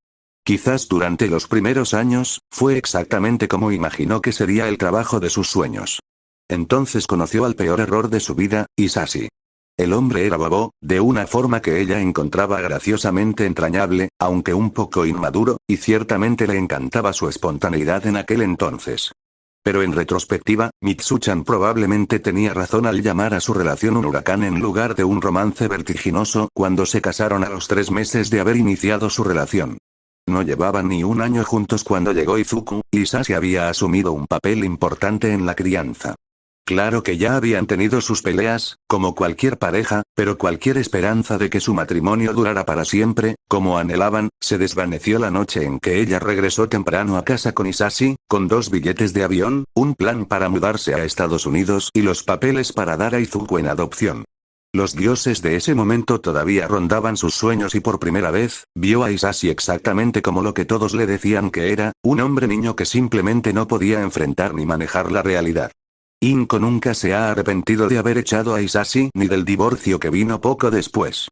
Quizás durante los primeros años, fue exactamente como imaginó que sería el trabajo de sus sueños. Entonces conoció al peor error de su vida, Hisashi. El hombre era bobo, de una forma que ella encontraba graciosamente entrañable, aunque un poco inmaduro, y ciertamente le encantaba su espontaneidad en aquel entonces. Pero en retrospectiva, Mitsu-chan probablemente tenía razón al llamar a su relación un huracán en lugar de un romance vertiginoso cuando se casaron a los 3 meses de haber iniciado su relación. No llevaban ni un año juntos cuando llegó Izuku, y Hisashi había asumido un papel importante en la crianza. Claro que ya habían tenido sus peleas, como cualquier pareja, pero cualquier esperanza de que su matrimonio durara para siempre, como anhelaban, se desvaneció la noche en que ella regresó temprano a casa con Hisashi, con 2 billetes de avión, un plan para mudarse a Estados Unidos y los papeles para dar a Izuku en adopción. Los dioses de ese momento todavía rondaban sus sueños y por primera vez, vio a Hisashi exactamente como lo que todos le decían que era, un hombre niño que simplemente no podía enfrentar ni manejar la realidad. Inko nunca se ha arrepentido de haber echado a Hisashi ni del divorcio que vino poco después.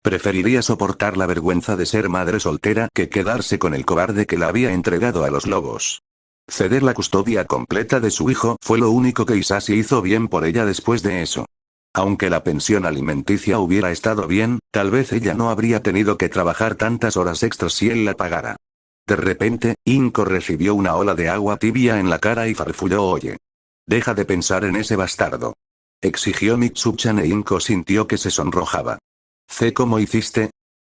Preferiría soportar la vergüenza de ser madre soltera que quedarse con el cobarde que la había entregado a los lobos. Ceder la custodia completa de su hijo fue lo único que Hisashi hizo bien por ella después de eso. Aunque la pensión alimenticia hubiera estado bien, tal vez ella no habría tenido que trabajar tantas horas extras si él la pagara. De repente, Inko recibió una ola de agua tibia en la cara y farfulló: «Oye. Deja de pensar en ese bastardo», exigió Mitsu-chan e Inko sintió que se sonrojaba. «¿Sé cómo hiciste?»,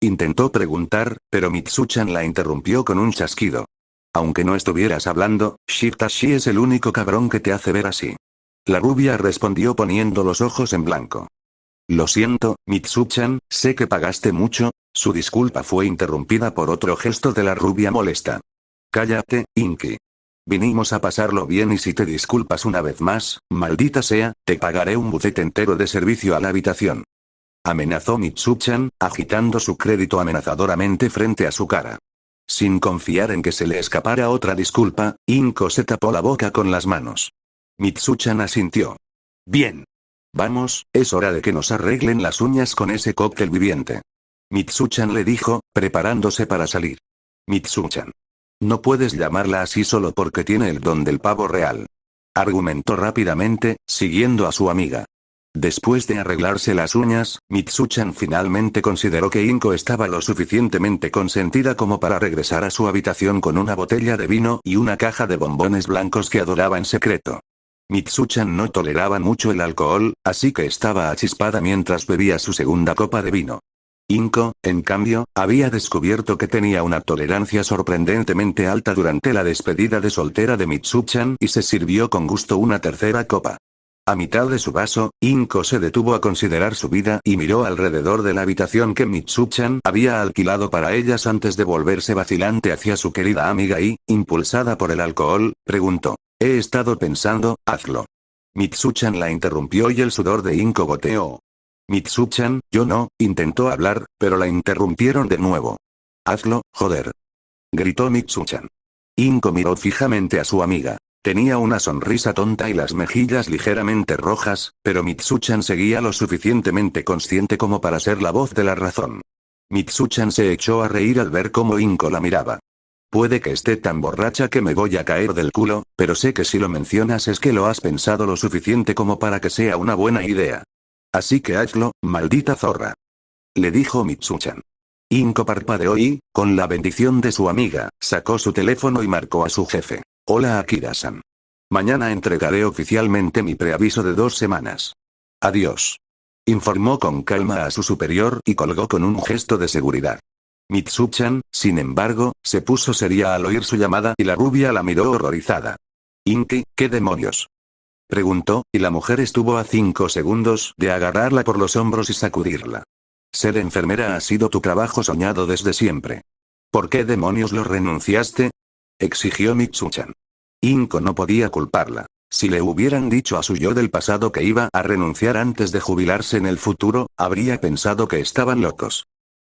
intentó preguntar, pero Mitsu-chan la interrumpió con un chasquido. «Aunque no estuvieras hablando, Shiftashi es el único cabrón que te hace ver así». La rubia respondió poniendo los ojos en blanco. «Lo siento, Mitsu-chan, sé que pagaste mucho». Su disculpa fue interrumpida por otro gesto de la rubia molesta. «Cállate, Inki. Vinimos a pasarlo bien y si te disculpas una vez más, maldita sea, te pagaré un buffet entero de servicio a la habitación», amenazó Mitsu-chan, agitando su crédito amenazadoramente frente a su cara. Sin confiar en que se le escapara otra disculpa, Inko se tapó la boca con las manos. Mitsu-chan asintió. «Bien. Vamos, es hora de que nos arreglen las uñas con ese cóctel viviente», Mitsu-chan le dijo, preparándose para salir. «Mitsu-chan. No puedes llamarla así solo porque tiene el don del pavo real», argumentó rápidamente, siguiendo a su amiga. Después de arreglarse las uñas, Mitsu-chan finalmente consideró que Inko estaba lo suficientemente consentida como para regresar a su habitación con una botella de vino y una caja de bombones blancos que adoraba en secreto. Mitsu-chan no toleraba mucho el alcohol, así que estaba achispada mientras bebía su segunda copa de vino. Inko, en cambio, había descubierto que tenía una tolerancia sorprendentemente alta durante la despedida de soltera de Mitsu-chan y se sirvió con gusto una tercera copa. A mitad de su vaso, Inko se detuvo a considerar su vida y miró alrededor de la habitación que Mitsu-chan había alquilado para ellas antes de volverse vacilante hacia su querida amiga y, impulsada por el alcohol, preguntó: «He estado pensando, hazlo». Mitsu-chan la interrumpió y el sudor de Inko goteó. «Mitsu-chan, yo no», intentó hablar, pero la interrumpieron de nuevo. «Hazlo, joder», gritó Mitsu-chan. Inko miró fijamente a su amiga. Tenía una sonrisa tonta y las mejillas ligeramente rojas, pero Mitsu-chan seguía lo suficientemente consciente como para ser la voz de la razón. Mitsu-chan se echó a reír al ver cómo Inko la miraba. Puede que esté tan borracha que me voy a caer del culo, pero sé que si lo mencionas es que lo has pensado lo suficiente como para que sea una buena idea. Así que hazlo, maldita zorra. Le dijo Mitsuchan. Inko parpadeó y, con la bendición de su amiga, sacó su teléfono y marcó a su jefe. Hola Akira-san. Mañana entregaré oficialmente mi preaviso de 2 semanas. Adiós. Informó con calma a su superior y colgó con un gesto de seguridad. Mitsuchan, sin embargo, se puso seria al oír su llamada y la rubia la miró horrorizada. Inki, ¿qué demonios? Preguntó, y la mujer estuvo a 5 segundos de agarrarla por los hombros y sacudirla. Ser enfermera ha sido tu trabajo soñado desde siempre. ¿Por qué demonios lo renunciaste? Exigió Mitsuchan. Inko no podía culparla. Si le hubieran dicho a su yo del pasado que iba a renunciar antes de jubilarse en el futuro, habría pensado que estaban locos.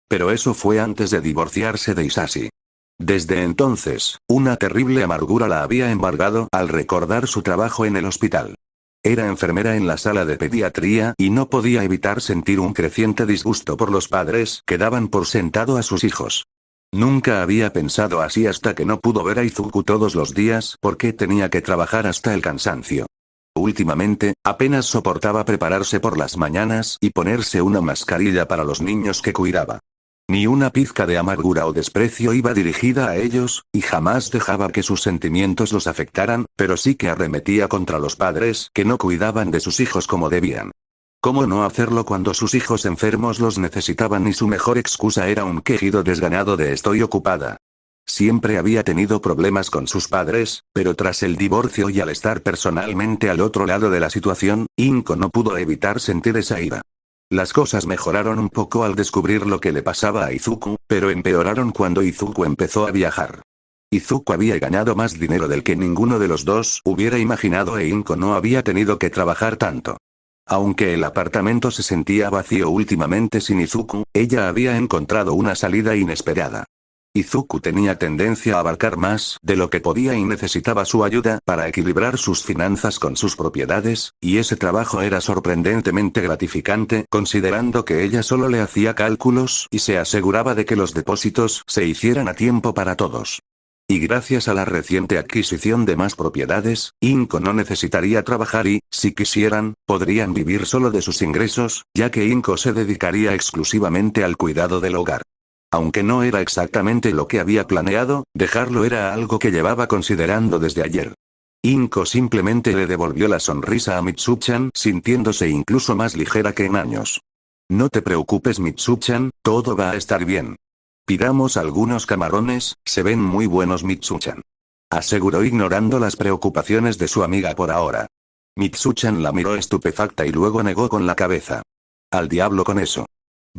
Pero eso fue antes de divorciarse de Isashi. Desde entonces, una terrible amargura la había embargado al recordar su trabajo en el hospital. Era enfermera en la sala de pediatría y no podía evitar sentir un creciente disgusto por los padres que daban por sentado a sus hijos. Nunca había pensado así hasta que no pudo ver a Izuku todos los días porque tenía que trabajar hasta el cansancio. Últimamente, apenas soportaba prepararse por las mañanas y ponerse una mascarilla para los niños que cuidaba. Ni una pizca de amargura o desprecio iba dirigida a ellos, y jamás dejaba que sus sentimientos los afectaran, pero sí que arremetía contra los padres que no cuidaban de sus hijos como debían. ¿Cómo no hacerlo cuando sus hijos enfermos los necesitaban y su mejor excusa era un quejido desganado de estoy ocupada? Siempre había tenido problemas con sus padres, pero tras el divorcio y al estar personalmente al otro lado de la situación, Inko no pudo evitar sentir esa ira. Las cosas mejoraron un poco al descubrir lo que le pasaba a Izuku, pero empeoraron cuando Izuku empezó a viajar. Izuku había ganado más dinero del que ninguno de los dos hubiera imaginado e Inko no había tenido que trabajar tanto. Aunque el apartamento se sentía vacío últimamente sin Izuku, ella había encontrado una salida inesperada. Izuku tenía tendencia a abarcar más de lo que podía y necesitaba su ayuda para equilibrar sus finanzas con sus propiedades, y ese trabajo era sorprendentemente gratificante considerando que ella solo le hacía cálculos y se aseguraba de que los depósitos se hicieran a tiempo para todos. Y gracias a la reciente adquisición de más propiedades, Inko no necesitaría trabajar y, si quisieran, podrían vivir solo de sus ingresos, ya que Inko se dedicaría exclusivamente al cuidado del hogar. Aunque no era exactamente lo que había planeado, dejarlo era algo que llevaba considerando desde ayer. Inko simplemente le devolvió la sonrisa a Mitsuchan, sintiéndose incluso más ligera que en años. No te preocupes Mitsuchan, todo va a estar bien. Pidamos algunos camarones, se ven muy buenos Mitsuchan. Aseguró ignorando las preocupaciones de su amiga por ahora. Mitsuchan la miró estupefacta y luego negó con la cabeza. Al diablo con eso.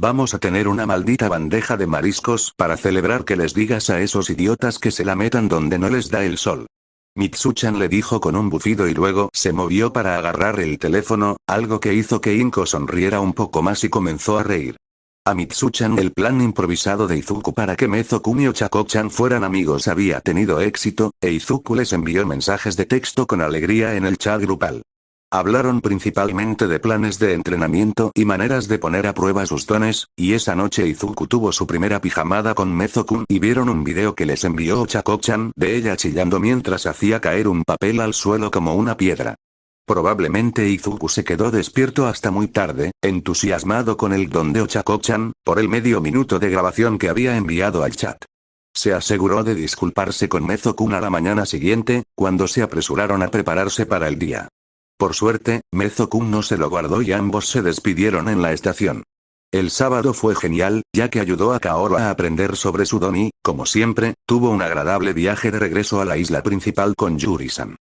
Vamos a tener una maldita bandeja de mariscos para celebrar que les digas a esos idiotas que se la metan donde no les da el sol. Mitsuchan le dijo con un bufido y luego se movió para agarrar el teléfono, algo que hizo que Inko sonriera un poco más y comenzó a reír. A Mitsuchan el plan improvisado de Izuku para que Mezo-kun y Ochako-chan fueran amigos había tenido éxito, e Izuku les envió mensajes de texto con alegría en el chat grupal. Hablaron principalmente de planes de entrenamiento y maneras de poner a prueba sus dones, y esa noche Izuku tuvo su primera pijamada con Mezo-kun y vieron un video que les envió Ochako-chan de ella chillando mientras hacía caer un papel al suelo como una piedra. Probablemente Izuku se quedó despierto hasta muy tarde, entusiasmado con el don de Ochako-chan, por el medio minuto de grabación que había enviado al chat. Se aseguró de disculparse con Mezo-kun a la mañana siguiente, cuando se apresuraron a prepararse para el día. Por suerte, Mezo-kun no se lo guardó y ambos se despidieron en la estación. El sábado fue genial, ya que ayudó a Kaoru a aprender sobre su don y, como siempre, tuvo un agradable viaje de regreso a la isla principal con Yuri-san.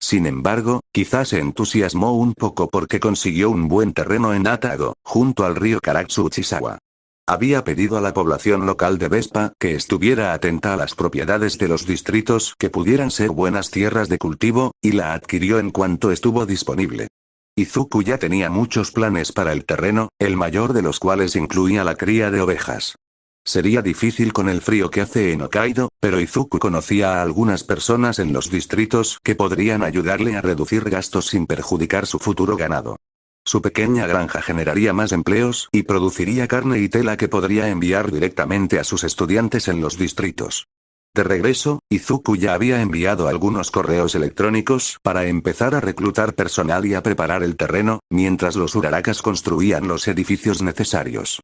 Sin embargo, quizás se entusiasmó un poco porque consiguió un buen terreno en Atago, junto al río Karatsu-Uchisawa. Había pedido a la población local de Vespa que estuviera atenta a las propiedades de los distritos que pudieran ser buenas tierras de cultivo, y la adquirió en cuanto estuvo disponible. Izuku ya tenía muchos planes para el terreno, el mayor de los cuales incluía la cría de ovejas. Sería difícil con el frío que hace en Hokkaido, pero Izuku conocía a algunas personas en los distritos que podrían ayudarle a reducir gastos sin perjudicar su futuro ganado. Su pequeña granja generaría más empleos y produciría carne y tela que podría enviar directamente a sus estudiantes en los distritos. De regreso, Izuku ya había enviado algunos correos electrónicos para empezar a reclutar personal y a preparar el terreno, mientras los Urarakas construían los edificios necesarios.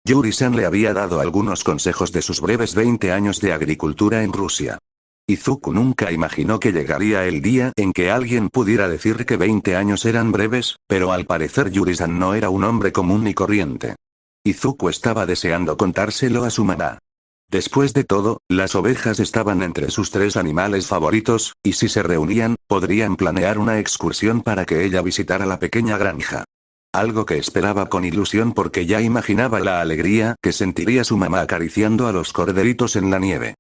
Yuri-san le había dado algunos consejos de sus breves 20 años de agricultura en Rusia. Izuku nunca imaginó que llegaría el día en que alguien pudiera decir que 20 años eran breves, pero al parecer Yuri-san no era un hombre común ni corriente. Izuku estaba deseando contárselo a su mamá. Después de todo, las ovejas estaban entre sus 3 animales favoritos, y si se reunían, podrían planear una excursión para que ella visitara la pequeña granja. Algo que esperaba con ilusión porque ya imaginaba la alegría que sentiría su mamá acariciando a los corderitos en la nieve.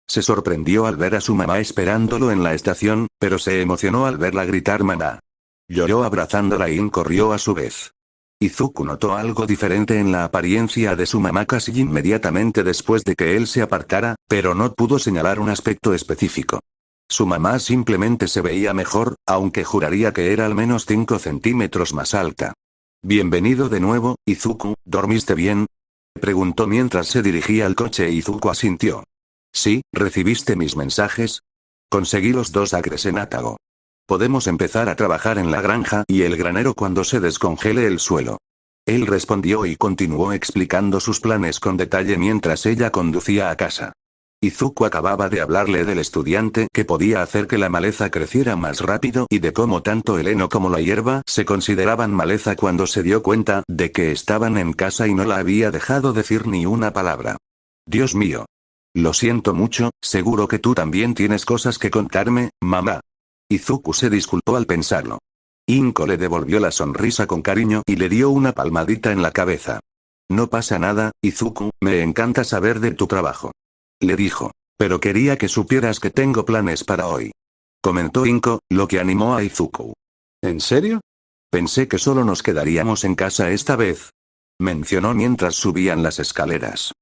Se sorprendió al ver a su mamá esperándolo en la estación, pero se emocionó al verla gritar mamá. Lloró abrazándola y corrió a su vez. Izuku notó algo diferente en la apariencia de su mamá casi inmediatamente después de que él se apartara, pero no pudo señalar un aspecto específico. Su mamá simplemente se veía mejor, aunque juraría que era al menos 5 centímetros más alta. Bienvenido de nuevo, Izuku, ¿dormiste bien? Preguntó mientras se dirigía al coche e Izuku asintió. Sí, ¿recibiste mis mensajes? Conseguí los 2 acres en Atago. Podemos empezar a trabajar en la granja y el granero cuando se descongele el suelo. Él respondió y continuó explicando sus planes con detalle mientras ella conducía a casa. Izuku acababa de hablarle del estudiante que podía hacer que la maleza creciera más rápido y de cómo tanto el heno como la hierba se consideraban maleza cuando se dio cuenta de que estaban en casa y no la había dejado decir ni una palabra. Dios mío. Lo siento mucho, seguro que tú también tienes cosas que contarme, mamá. Izuku se disculpó al pensarlo. Inko le devolvió la sonrisa con cariño y le dio una palmadita en la cabeza. No pasa nada, Izuku, me encanta saber de tu trabajo. Le dijo. Pero quería que supieras que tengo planes para hoy. Comentó Inko, lo que animó a Izuku. ¿En serio? Pensé que solo nos quedaríamos en casa esta vez. Mencionó mientras subían las escaleras.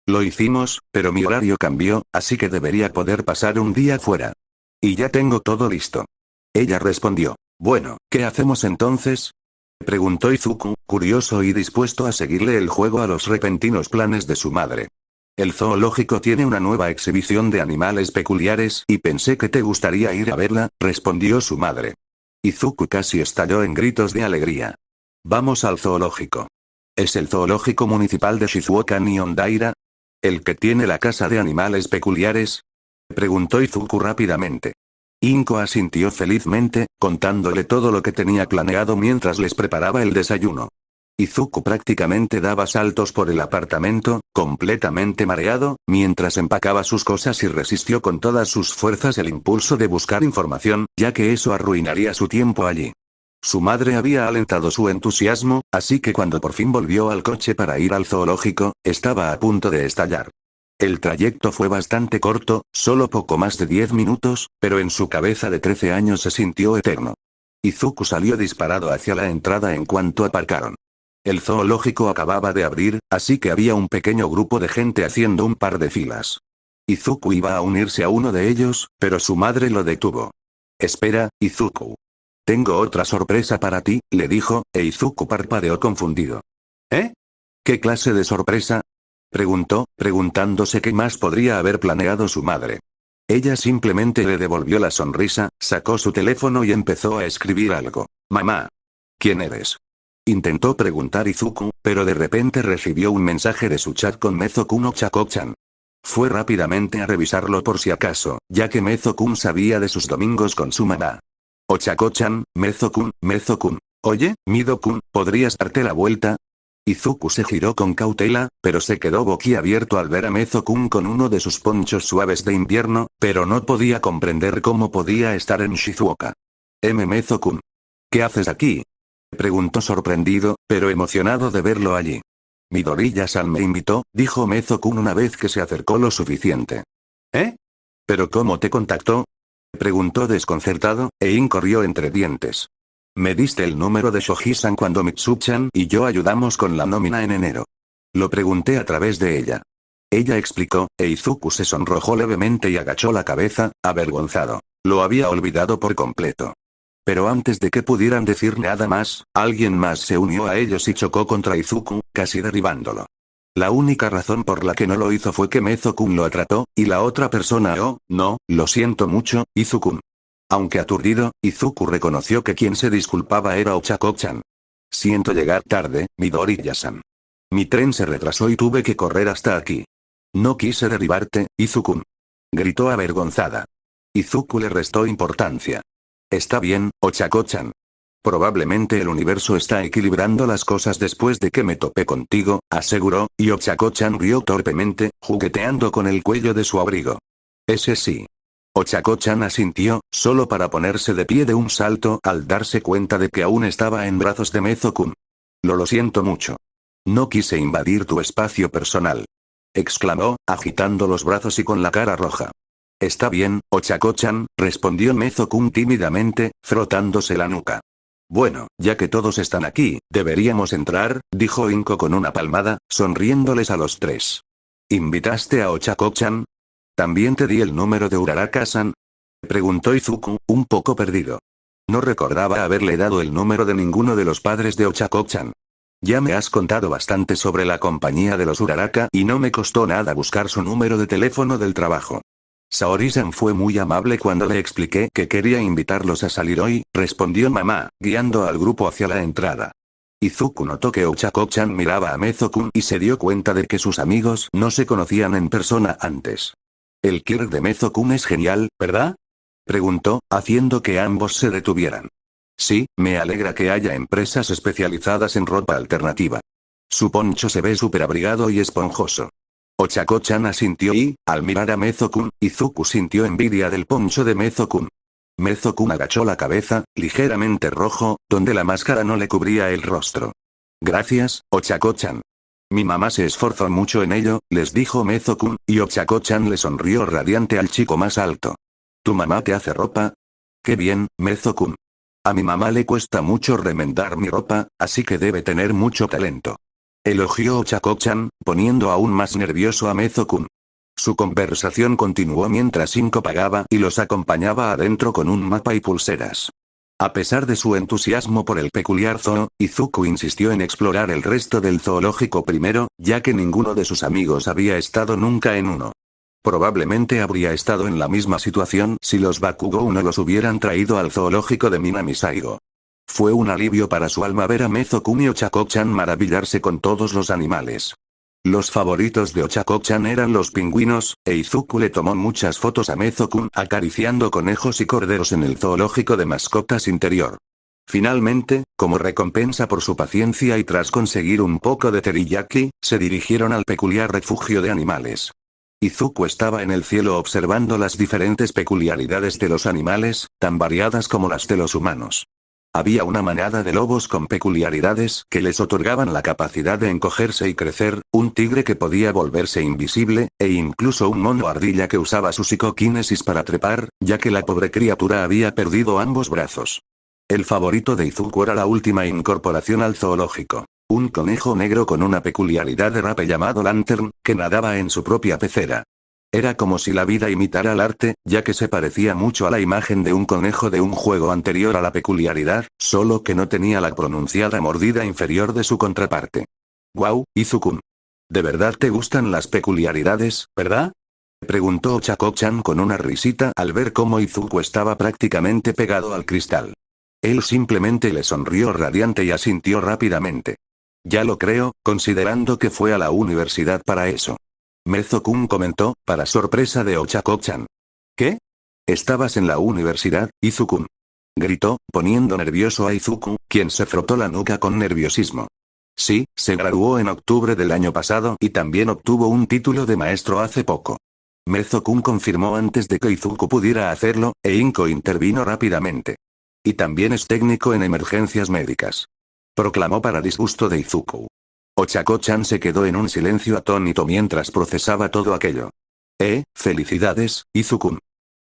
Lo hicimos, pero mi horario cambió, así que debería poder pasar un día fuera. Y ya tengo todo listo. Ella respondió. Bueno, ¿qué hacemos entonces? Preguntó Izuku, curioso y dispuesto a seguirle el juego a los repentinos planes de su madre. El zoológico tiene una nueva exhibición de animales peculiares y pensé que te gustaría ir a verla, respondió su madre. Izuku casi estalló en gritos de alegría. Vamos al zoológico. ¿Es el zoológico municipal de Shizuoka ni Ondaira? ¿El que tiene la casa de animales peculiares? Preguntó Izuku rápidamente. Inko asintió felizmente, contándole todo lo que tenía planeado mientras les preparaba el desayuno. Izuku prácticamente daba saltos por el apartamento, completamente mareado, mientras empacaba sus cosas y resistió con todas sus fuerzas el impulso de buscar información, ya que eso arruinaría su tiempo allí. Su madre había alentado su entusiasmo, así que cuando por fin volvió al coche para ir al zoológico, estaba a punto de estallar. El trayecto fue bastante corto, solo poco más de 10 minutos, pero en su cabeza de 13 años se sintió eterno. Izuku salió disparado hacia la entrada en cuanto aparcaron. El zoológico acababa de abrir, así que había un pequeño grupo de gente haciendo un par de filas. Izuku iba a unirse a uno de ellos, pero su madre lo detuvo. Espera, Izuku. Tengo otra sorpresa para ti, le dijo, e Izuku parpadeó confundido. ¿Eh? ¿Qué clase de sorpresa? Preguntó, preguntándose qué más podría haber planeado su madre. Ella simplemente le devolvió la sonrisa, sacó su teléfono y empezó a escribir algo. Mamá. ¿Quién eres? Intentó preguntar Izuku, pero de repente recibió un mensaje de su chat con Mezo-kun o Chako-chan. Fue rápidamente a revisarlo por si acaso, ya que Mezo-kun sabía de sus domingos con su mamá. Ochako-chan, Mezo-kun, Mezo-kun. Oye, Mido-kun, ¿podrías darte la vuelta? Izuku se giró con cautela, pero se quedó boquiabierto al ver a Mezo-kun con uno de sus ponchos suaves de invierno, pero no podía comprender cómo podía estar en Shizuoka. Mezo-kun. ¿Qué haces aquí? Preguntó sorprendido, pero emocionado de verlo allí. Midoriya-san me invitó, dijo Mezo-kun una vez que se acercó lo suficiente. ¿Eh? ¿Pero cómo te contactó? Preguntó desconcertado, e corrió entre dientes. Me diste el número de Shoji-san cuando Mitsu-chan y yo ayudamos con la nómina en enero. Lo pregunté a través de ella. Ella explicó, e Izuku se sonrojó levemente y agachó la cabeza, avergonzado. Lo había olvidado por completo. Pero antes de que pudieran decir nada más, alguien más se unió a ellos y chocó contra Izuku, casi derribándolo. La única razón por la que no lo hizo fue que Mezo-kun lo atrapó, y la otra persona no, lo siento mucho, Izuku-kun. Aunque aturdido, Izuku reconoció que quien se disculpaba era Ochako-chan. Siento llegar tarde, Midoriya-san. Mi tren se retrasó y tuve que correr hasta aquí. No quise derribarte, Izuku-kun. Gritó avergonzada. Izuku le restó importancia. Está bien, Ochako-chan. Probablemente el universo está equilibrando las cosas después de que me topé contigo, aseguró, y Ochako-chan rió torpemente, jugueteando con el cuello de su abrigo. Ese sí. Ochako-chan asintió, solo para ponerse de pie de un salto al darse cuenta de que aún estaba en brazos de Mezo-kun. Lo siento mucho. No quise invadir tu espacio personal. Exclamó, agitando los brazos y con la cara roja. Está bien, Ochako-chan, respondió Mezo-kun tímidamente, frotándose la nuca. Bueno, ya que todos están aquí, deberíamos entrar, dijo Inko con una palmada, sonriéndoles a los tres. ¿Invitaste a Ochako-chan? ¿También te di el número de Uraraka-san? Preguntó Izuku, un poco perdido. No recordaba haberle dado el número de ninguno de los padres de Ochako-chan. Ya me has contado bastante sobre la compañía de los Uraraka y no me costó nada buscar su número de teléfono del trabajo. Saori-san fue muy amable cuando le expliqué que quería invitarlos a salir hoy, respondió mamá, guiando al grupo hacia la entrada. Izuku notó que Ochako-chan miraba a Mezo-kun y se dio cuenta de que sus amigos no se conocían en persona antes. El Kirk de Mezo-kun es genial, ¿verdad? Preguntó, haciendo que ambos se detuvieran. Sí, me alegra que haya empresas especializadas en ropa alternativa. Su poncho se ve súper abrigado y esponjoso. Ochako-chan asintió y, al mirar a Mezo-kun, Izuku sintió envidia del poncho de Mezo-kun. Mezo-kun agachó la cabeza, ligeramente rojo, donde la máscara no le cubría el rostro. Gracias, Ochako-chan. Mi mamá se esforzó mucho en ello, les dijo Mezo-kun, y Ochako-chan le sonrió radiante al chico más alto. ¿Tu mamá te hace ropa? Qué bien, Mezo-kun. A mi mamá le cuesta mucho remendar mi ropa, así que debe tener mucho talento. Elogió Ochako-chan, poniendo aún más nervioso a Mezo-kun. Su conversación continuó mientras Inko pagaba y los acompañaba adentro con un mapa y pulseras. A pesar de su entusiasmo por el peculiar zoo, Izuku insistió en explorar el resto del zoológico primero, ya que ninguno de sus amigos había estado nunca en uno. Probablemente habría estado en la misma situación si los Bakugou no los hubieran traído al zoológico de Minamisaigo. Fue un alivio para su alma ver a Mezo-kun y Ochako-chan maravillarse con todos los animales. Los favoritos de Ochako-chan eran los pingüinos, e Izuku le tomó muchas fotos a Mezo-kun acariciando conejos y corderos en el zoológico de mascotas interior. Finalmente, como recompensa por su paciencia y tras conseguir un poco de teriyaki, se dirigieron al peculiar refugio de animales. Izuku estaba en el cielo observando las diferentes peculiaridades de los animales, tan variadas como las de los humanos. Había una manada de lobos con peculiaridades que les otorgaban la capacidad de encogerse y crecer, un tigre que podía volverse invisible, e incluso un mono ardilla que usaba su psicoquinesis para trepar, ya que la pobre criatura había perdido ambos brazos. El favorito de Izuku era la última incorporación al zoológico. Un conejo negro con una peculiaridad de rape llamado Lantern, que nadaba en su propia pecera. Era como si la vida imitara al arte, ya que se parecía mucho a la imagen de un conejo de un juego anterior a la peculiaridad, solo que no tenía la pronunciada mordida inferior de su contraparte. «Guau, Izuku. ¿De verdad te gustan las peculiaridades, verdad?», preguntó Ochako-chan con una risita al ver cómo Izuku estaba prácticamente pegado al cristal. Él simplemente le sonrió radiante y asintió rápidamente. «Ya lo creo, considerando que fue a la universidad para eso». Mezo-kun comentó, para sorpresa de Ochako-chan. ¿Qué? ¿Estabas en la universidad, Izuku? Gritó, poniendo nervioso a Izuku, quien se frotó la nuca con nerviosismo. Sí, se graduó en octubre del año pasado y también obtuvo un título de maestro hace poco. Mezo-kun confirmó antes de que Izuku pudiera hacerlo, e Inko intervino rápidamente. Y también es técnico en emergencias médicas. Proclamó para disgusto de Izuku. Ochako-chan se quedó en un silencio atónito mientras procesaba todo aquello. Felicidades, Izuku.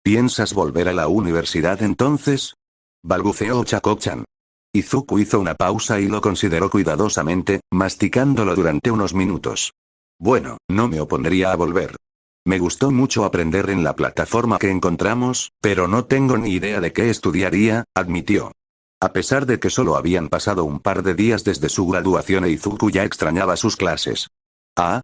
¿Piensas volver a la universidad entonces?, balbuceó Ochako-chan. Izuku hizo una pausa y lo consideró cuidadosamente, masticándolo durante unos minutos. Bueno, no me opondría a volver. Me gustó mucho aprender en la plataforma que encontramos, pero no tengo ni idea de qué estudiaría, admitió. A pesar de que solo habían pasado un par de días desde su graduación e Izuku ya extrañaba sus clases. Ah.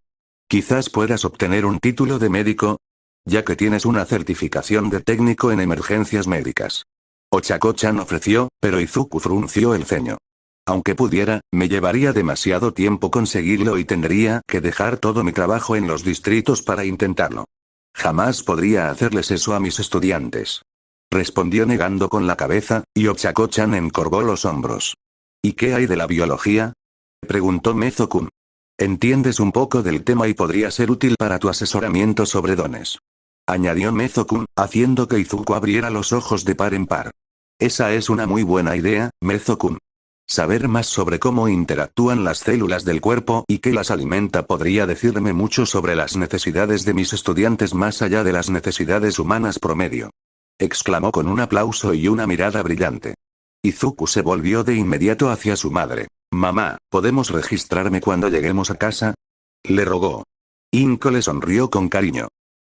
Quizás puedas obtener un título de médico, ya que tienes una certificación de técnico en emergencias médicas. Ochako-chan ofreció, pero Izuku frunció el ceño. Aunque pudiera, me llevaría demasiado tiempo conseguirlo y tendría que dejar todo mi trabajo en los distritos para intentarlo. Jamás podría hacerles eso a mis estudiantes. Respondió negando con la cabeza, y Ochako-chan encorvó los hombros. ¿Y qué hay de la biología? Preguntó Mezo-kun. Entiendes un poco del tema y podría ser útil para tu asesoramiento sobre dones. Añadió Mezo-kun, haciendo que Izuku abriera los ojos de par en par. Esa es una muy buena idea, Mezo-kun. Saber más sobre cómo interactúan las células del cuerpo y qué las alimenta podría decirme mucho sobre las necesidades de mis estudiantes más allá de las necesidades humanas promedio. Exclamó con un aplauso y una mirada brillante. Izuku se volvió de inmediato hacia su madre. Mamá, ¿podemos registrarme cuando lleguemos a casa? Le rogó. Inko le sonrió con cariño.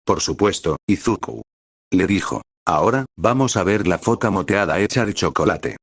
Por supuesto, Izuku. Le dijo. Ahora, vamos a ver la foca moteada hecha de chocolate.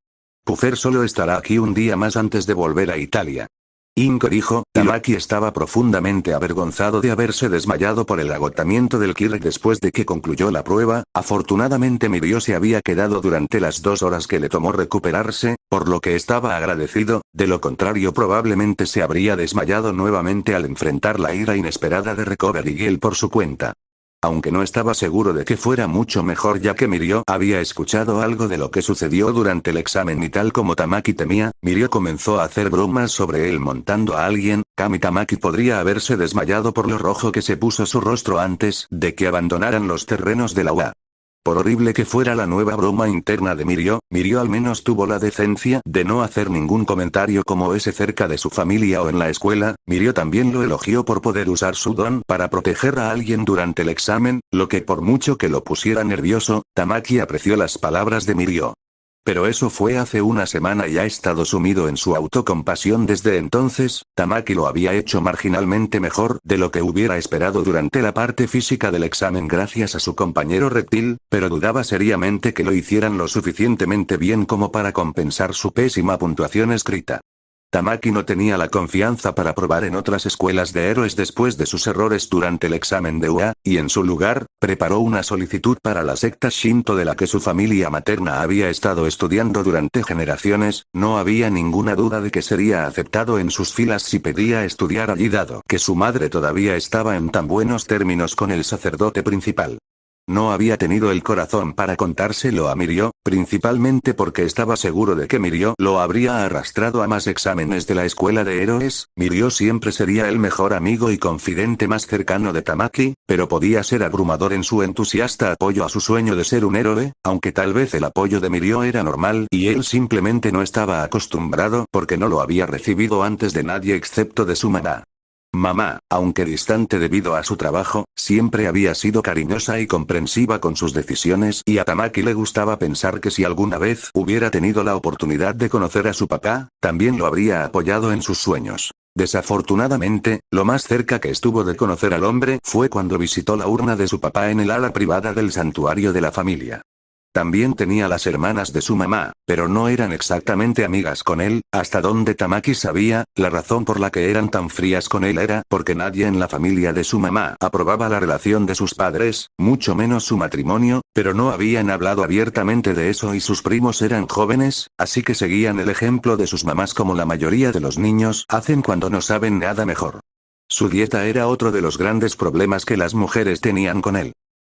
Puffer solo estará aquí un día más antes de volver a Italia. Inko dijo, Tamaki estaba profundamente avergonzado de haberse desmayado por el agotamiento del Kirk después de que concluyó la prueba. Afortunadamente Mirio se había quedado durante las 2 horas que le tomó recuperarse, por lo que estaba agradecido, de lo contrario probablemente se habría desmayado nuevamente al enfrentar la ira inesperada de Recovery Girl por su cuenta. Aunque no estaba seguro de que fuera mucho mejor ya que Mirio había escuchado algo de lo que sucedió durante el examen y tal como Tamaki temía, Mirio comenzó a hacer bromas sobre él montando a alguien. Kami Tamaki podría haberse desmayado por lo rojo que se puso su rostro antes de que abandonaran los terrenos de la UA. Por horrible que fuera la nueva broma interna de Mirio al menos tuvo la decencia de no hacer ningún comentario como ese cerca de su familia o en la escuela. Mirio también lo elogió por poder usar su don para proteger a alguien durante el examen, lo que por mucho que lo pusiera nervioso, Tamaki apreció las palabras de Mirio. Pero eso fue hace una semana y ha estado sumido en su autocompasión desde entonces. Tamaki lo había hecho marginalmente mejor de lo que hubiera esperado durante la parte física del examen gracias a su compañero reptil, pero dudaba seriamente que lo hicieran lo suficientemente bien como para compensar su pésima puntuación escrita. Tamaki no tenía la confianza para probar en otras escuelas de héroes después de sus errores durante el examen de UA, y en su lugar, preparó una solicitud para la secta Shinto de la que su familia materna había estado estudiando durante generaciones. No había ninguna duda de que sería aceptado en sus filas si pedía estudiar allí dado que su madre todavía estaba en tan buenos términos con el sacerdote principal. No había tenido el corazón para contárselo a Mirio, principalmente porque estaba seguro de que Mirio lo habría arrastrado a más exámenes de la escuela de héroes. Mirio siempre sería el mejor amigo y confidente más cercano de Tamaki, pero podía ser abrumador en su entusiasta apoyo a su sueño de ser un héroe, aunque tal vez el apoyo de Mirio era normal y él simplemente no estaba acostumbrado porque no lo había recibido antes de nadie excepto de su mamá. Mamá, aunque distante debido a su trabajo, siempre había sido cariñosa y comprensiva con sus decisiones y a Tamaki le gustaba pensar que si alguna vez hubiera tenido la oportunidad de conocer a su papá, también lo habría apoyado en sus sueños. Desafortunadamente, lo más cerca que estuvo de conocer al hombre fue cuando visitó la urna de su papá en el ala privada del santuario de la familia. También tenía las hermanas de su mamá, pero no eran exactamente amigas con él. Hasta donde Tamaki sabía, la razón por la que eran tan frías con él era porque nadie en la familia de su mamá aprobaba la relación de sus padres, mucho menos su matrimonio, pero no habían hablado abiertamente de eso y sus primos eran jóvenes, así que seguían el ejemplo de sus mamás como la mayoría de los niños hacen cuando no saben nada mejor. Su dieta era otro de los grandes problemas que las mujeres tenían con él.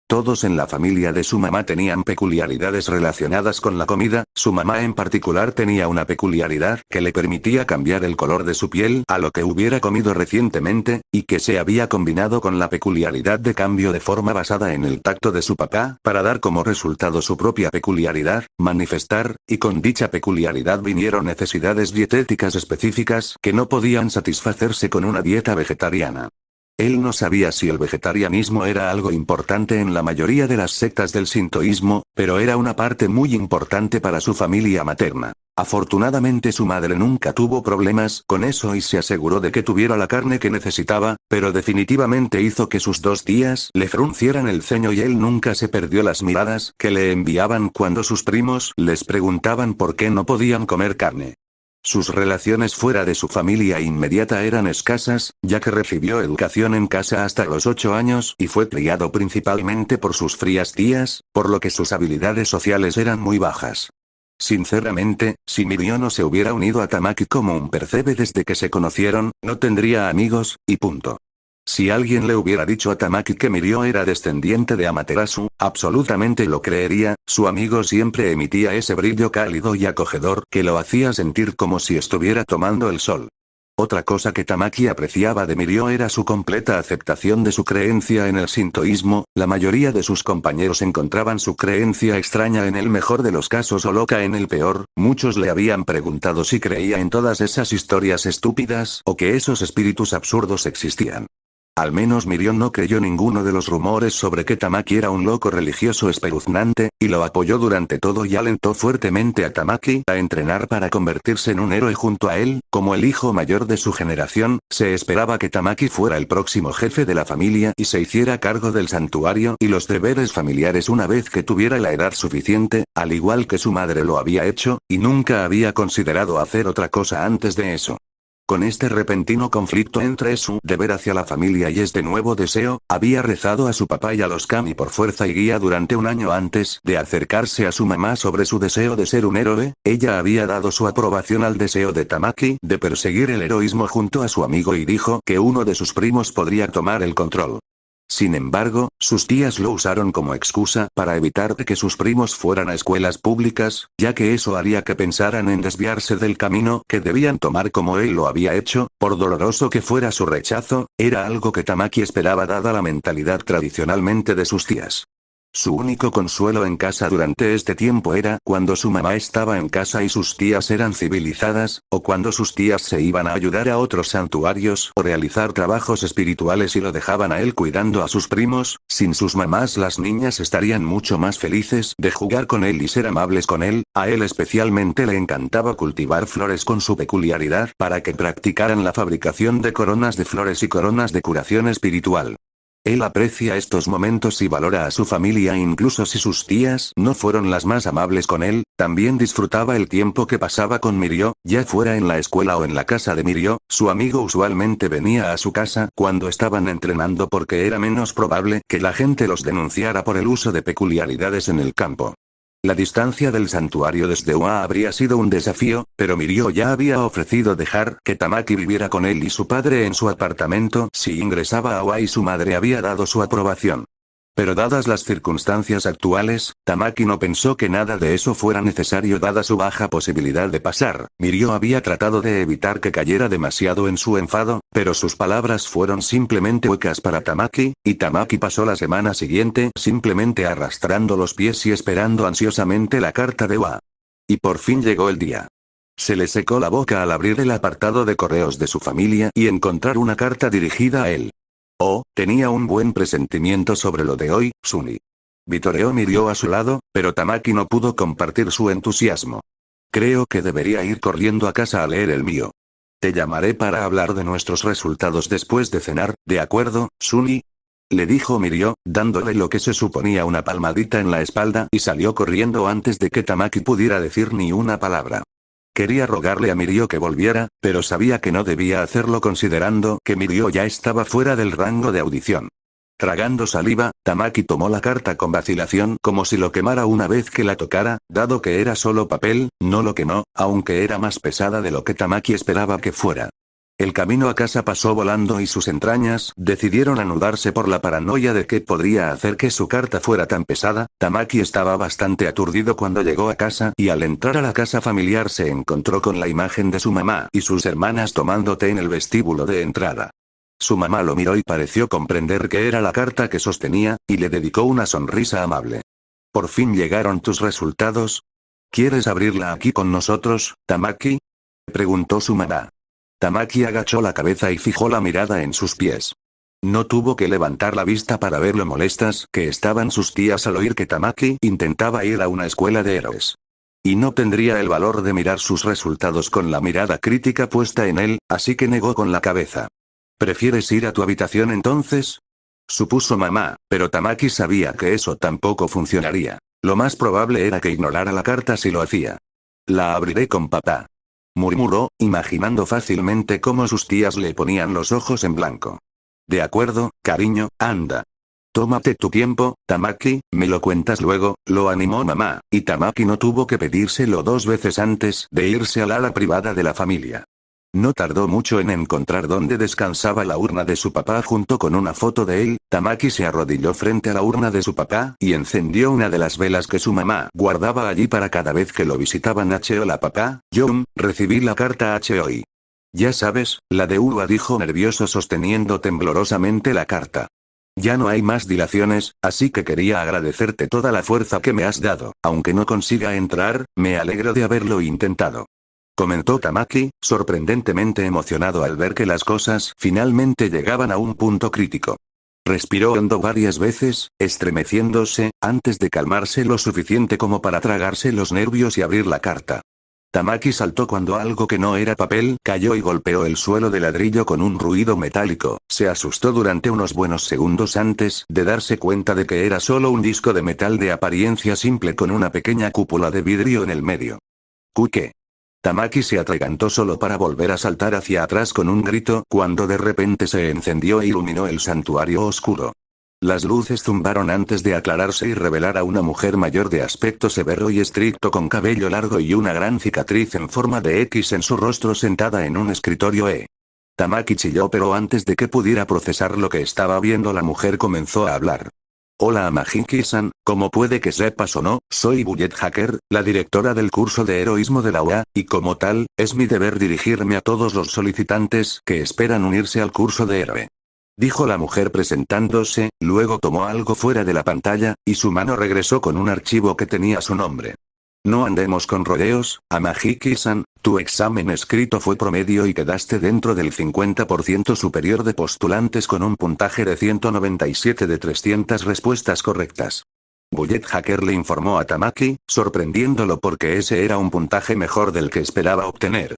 Todos en la familia de su mamá tenían peculiaridades relacionadas con la comida. Su mamá en particular tenía una peculiaridad que le permitía cambiar el color de su piel a lo que hubiera comido recientemente, y que se había combinado con la peculiaridad de cambio de forma basada en el tacto de su papá, para dar como resultado su propia peculiaridad, manifestar, y con dicha peculiaridad vinieron necesidades dietéticas específicas que no podían satisfacerse con una dieta vegetariana. Él no sabía si el vegetarianismo era algo importante en la mayoría de las sectas del sintoísmo, pero era una parte muy importante para su familia materna. Afortunadamente su madre nunca tuvo problemas con eso y se aseguró de que tuviera la carne que necesitaba, pero definitivamente hizo que sus 2 tías le fruncieran el ceño y él nunca se perdió las miradas que le enviaban cuando sus primos les preguntaban por qué no podían comer carne. Sus relaciones fuera de su familia inmediata eran escasas, ya que recibió educación en casa hasta los 8 años y fue criado principalmente por sus frías tías, por lo que sus habilidades sociales eran muy bajas. Sinceramente, si Mirio no se hubiera unido a Tamaki como un percebe desde que se conocieron, no tendría amigos, y punto. Si alguien le hubiera dicho a Tamaki que Mirio era descendiente de Amaterasu, absolutamente lo creería. Su amigo siempre emitía ese brillo cálido y acogedor que lo hacía sentir como si estuviera tomando el sol. Otra cosa que Tamaki apreciaba de Mirio era su completa aceptación de su creencia en el sintoísmo. La mayoría de sus compañeros encontraban su creencia extraña en el mejor de los casos o loca en el peor. Muchos le habían preguntado si creía en todas esas historias estúpidas o que esos espíritus absurdos existían. Al menos Mirio no creyó ninguno de los rumores sobre que Tamaki era un loco religioso espeluznante, y lo apoyó durante todo y alentó fuertemente a Tamaki a entrenar para convertirse en un héroe junto a él. Como el hijo mayor de su generación, se esperaba que Tamaki fuera el próximo jefe de la familia y se hiciera cargo del santuario y los deberes familiares una vez que tuviera la edad suficiente, al igual que su madre lo había hecho, y nunca había considerado hacer otra cosa antes de eso. Con este repentino conflicto entre su deber hacia la familia y este nuevo deseo, había rezado a su papá y a los kami por fuerza y guía durante un año antes de acercarse a su mamá sobre su deseo de ser un héroe. Ella había dado su aprobación al deseo de Tamaki de perseguir el heroísmo junto a su amigo y dijo que uno de sus primos podría tomar el control. Sin embargo, sus tías lo usaron como excusa para evitar que sus primos fueran a escuelas públicas, ya que eso haría que pensaran en desviarse del camino que debían tomar como él lo había hecho. Por doloroso que fuera su rechazo, era algo que Tamaki esperaba dada la mentalidad tradicionalmente de sus tías. Su único consuelo en casa durante este tiempo era cuando su mamá estaba en casa y sus tías eran civilizadas, o cuando sus tías se iban a ayudar a otros santuarios o realizar trabajos espirituales y lo dejaban a él cuidando a sus primos. Sin sus mamás las niñas estarían mucho más felices de jugar con él y ser amables con él. A él especialmente le encantaba cultivar flores con su peculiaridad para que practicaran la fabricación de coronas de flores y coronas de curación espiritual. Él aprecia estos momentos y valora a su familia incluso si sus tías no fueron las más amables con él. También disfrutaba el tiempo que pasaba con Mirio, ya fuera en la escuela o en la casa de Mirio. Su amigo usualmente venía a su casa cuando estaban entrenando porque era menos probable que la gente los denunciara por el uso de peculiaridades en el campo. La distancia del santuario desde Oa habría sido un desafío, pero Mirio ya había ofrecido dejar que Tamaki viviera con él y su padre en su apartamento si ingresaba a Oa y su madre había dado su aprobación. Pero dadas las circunstancias actuales, Tamaki no pensó que nada de eso fuera necesario dada su baja posibilidad de pasar. Mirio había tratado de evitar que cayera demasiado en su enfado, pero sus palabras fueron simplemente huecas para Tamaki, y Tamaki pasó la semana siguiente simplemente arrastrando los pies y esperando ansiosamente la carta de Oa. Y por fin llegó el día. Se le secó la boca al abrir el apartado de correos de su familia y encontrar una carta dirigida a él. Oh, tenía un buen presentimiento sobre lo de hoy, Suni. Vitoreó Mirio a su lado, pero Tamaki no pudo compartir su entusiasmo. Creo que debería ir corriendo a casa a leer el mío. Te llamaré para hablar de nuestros resultados después de cenar, ¿de acuerdo, Suni? Le dijo Mirio, dándole lo que se suponía una palmadita en la espalda y salió corriendo antes de que Tamaki pudiera decir ni una palabra. Quería rogarle a Mirio que volviera, pero sabía que no debía hacerlo considerando que Mirio ya estaba fuera del rango de audición. Tragando saliva, Tamaki tomó la carta con vacilación como si lo quemara una vez que la tocara, dado que era solo papel, no lo quemó, aunque era más pesada de lo que Tamaki esperaba que fuera. El camino a casa pasó volando y sus entrañas decidieron anudarse por la paranoia de qué podría hacer que su carta fuera tan pesada. Tamaki estaba bastante aturdido cuando llegó a casa y al entrar a la casa familiar se encontró con la imagen de su mamá y sus hermanas tomando té en el vestíbulo de entrada. Su mamá lo miró y pareció comprender que era la carta que sostenía, y le dedicó una sonrisa amable. ¿Por fin llegaron tus resultados? ¿Quieres abrirla aquí con nosotros, Tamaki? Preguntó su mamá. Tamaki agachó la cabeza y fijó la mirada en sus pies. No tuvo que levantar la vista para ver lo molestas que estaban sus tías al oír que Tamaki intentaba ir a una escuela de héroes. Y no tendría el valor de mirar sus resultados con la mirada crítica puesta en él, así que negó con la cabeza. ¿Prefieres ir a tu habitación entonces? Supuso mamá, pero Tamaki sabía que eso tampoco funcionaría. Lo más probable era que ignorara la carta si lo hacía. La abriré con papá. murmuró, imaginando fácilmente cómo sus tías le ponían los ojos en blanco. De acuerdo, cariño, anda. Tómate tu tiempo, Tamaki, me lo cuentas luego, lo animó mamá, y Tamaki no tuvo que pedírselo 2 veces antes de irse al ala privada de la familia. No tardó mucho en encontrar dónde descansaba la urna de su papá junto con una foto de él. Tamaki se arrodilló frente a la urna de su papá y encendió una de las velas que su mamá guardaba allí para cada vez que lo visitaban. Hola papá, recibí la carta hoy. Ya sabes, la de Ua, dijo nervioso sosteniendo temblorosamente la carta. Ya no hay más dilaciones, así que quería agradecerte toda la fuerza que me has dado, aunque no consiga entrar, me alegro de haberlo intentado. Comentó Tamaki, sorprendentemente emocionado al ver que las cosas finalmente llegaban a un punto crítico. Respiró hondo varias veces, estremeciéndose, antes de calmarse lo suficiente como para tragarse los nervios y abrir la carta. Tamaki saltó cuando algo que no era papel cayó y golpeó el suelo de ladrillo con un ruido metálico. Se asustó durante unos buenos segundos antes de darse cuenta de que era solo un disco de metal de apariencia simple con una pequeña cúpula de vidrio en el medio. ¿Qué? Tamaki se atragantó solo para volver a saltar hacia atrás con un grito cuando de repente se encendió e iluminó el santuario oscuro. Las luces zumbaron antes de aclararse y revelar a una mujer mayor de aspecto severo y estricto con cabello largo y una gran cicatriz en forma de X en su rostro sentada en un escritorio. Tamaki chilló, pero antes de que pudiera procesar lo que estaba viendo la mujer comenzó a hablar. Hola Amahiki-san, como puede que sepas o no, soy Bullet Hacker, la directora del curso de heroísmo de la UA, y como tal, es mi deber dirigirme a todos los solicitantes que esperan unirse al curso de héroe. Dijo la mujer presentándose, luego tomó algo fuera de la pantalla, y su mano regresó con un archivo que tenía su nombre. No andemos con rodeos, Amahiki-san, tu examen escrito fue promedio y quedaste dentro del 50% superior de postulantes con un puntaje de 197 de 300 respuestas correctas. Bullet Hacker le informó a Tamaki, sorprendiéndolo porque ese era un puntaje mejor del que esperaba obtener.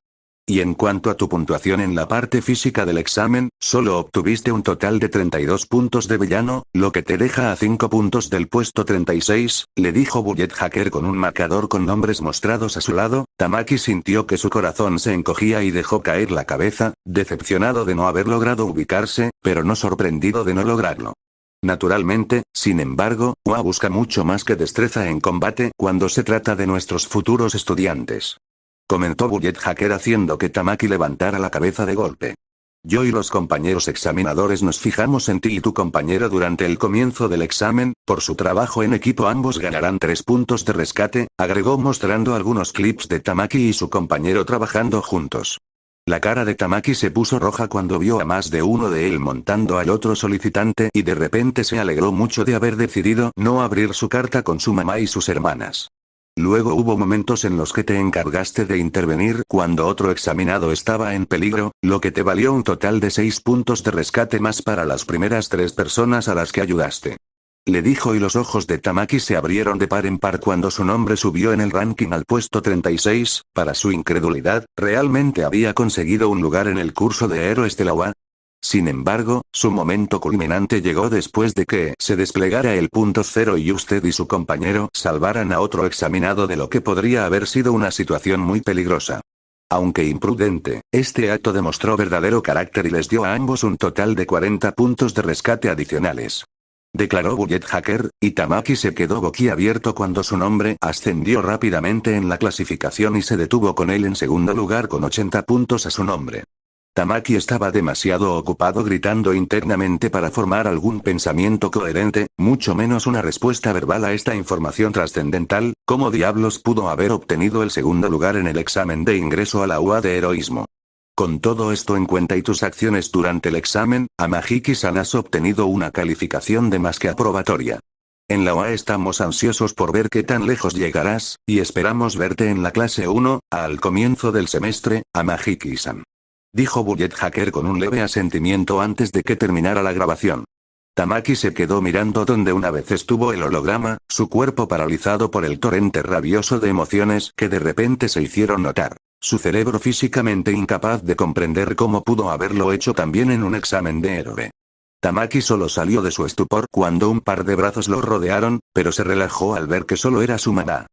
Y en cuanto a tu puntuación en la parte física del examen, solo obtuviste un total de 32 puntos de villano, lo que te deja a 5 puntos del puesto 36, le dijo Bullet Hacker con un marcador con nombres mostrados a su lado. Tamaki sintió que su corazón se encogía y dejó caer la cabeza, decepcionado de no haber logrado ubicarse, pero no sorprendido de no lograrlo. Naturalmente, sin embargo, UA busca mucho más que destreza en combate cuando se trata de nuestros futuros estudiantes. Comentó Bullet Hacker haciendo que Tamaki levantara la cabeza de golpe. Yo y los compañeros examinadores nos fijamos en ti y tu compañero durante el comienzo del examen, por su trabajo en equipo ambos ganarán 3 puntos de rescate, agregó mostrando algunos clips de Tamaki y su compañero trabajando juntos. La cara de Tamaki se puso roja cuando vio a más de uno de él montando al otro solicitante y de repente se alegró mucho de haber decidido no abrir su carta con su mamá y sus hermanas. Luego hubo momentos en los que te encargaste de intervenir cuando otro examinado estaba en peligro, lo que te valió un total de 6 puntos de rescate más para las primeras 3 personas a las que ayudaste. Le dijo, y los ojos de Tamaki se abrieron de par en par cuando su nombre subió en el ranking al puesto 36, para su incredulidad, ¿realmente había conseguido un lugar en el curso de héroes de la UA? Sin embargo, su momento culminante llegó después de que se desplegara el punto 0 y usted y su compañero salvaran a otro examinado de lo que podría haber sido una situación muy peligrosa. Aunque imprudente, este acto demostró verdadero carácter y les dio a ambos un total de 40 puntos de rescate adicionales. Declaró Bullet Hacker, y Tamaki se quedó boquiabierto cuando su nombre ascendió rápidamente en la clasificación y se detuvo con él en segundo lugar con 80 puntos a su nombre. Tamaki estaba demasiado ocupado gritando internamente para formar algún pensamiento coherente, mucho menos una respuesta verbal a esta información trascendental. ¿Cómo diablos pudo haber obtenido el segundo lugar en el examen de ingreso a la UA de heroísmo? Con todo esto en cuenta y tus acciones durante el examen, Amahiki-san, has obtenido una calificación de más que aprobatoria. En la UA estamos ansiosos por ver qué tan lejos llegarás, y esperamos verte en la clase 1, al comienzo del semestre, Amahiki-san. Dijo Bullet Hacker con un leve asentimiento antes de que terminara la grabación. Tamaki se quedó mirando donde una vez estuvo el holograma, su cuerpo paralizado por el torrente rabioso de emociones que de repente se hicieron notar. Su cerebro físicamente incapaz de comprender cómo pudo haberlo hecho también en un examen de héroe. Tamaki solo salió de su estupor cuando un par de brazos lo rodearon, pero se relajó al ver que solo era su mamá.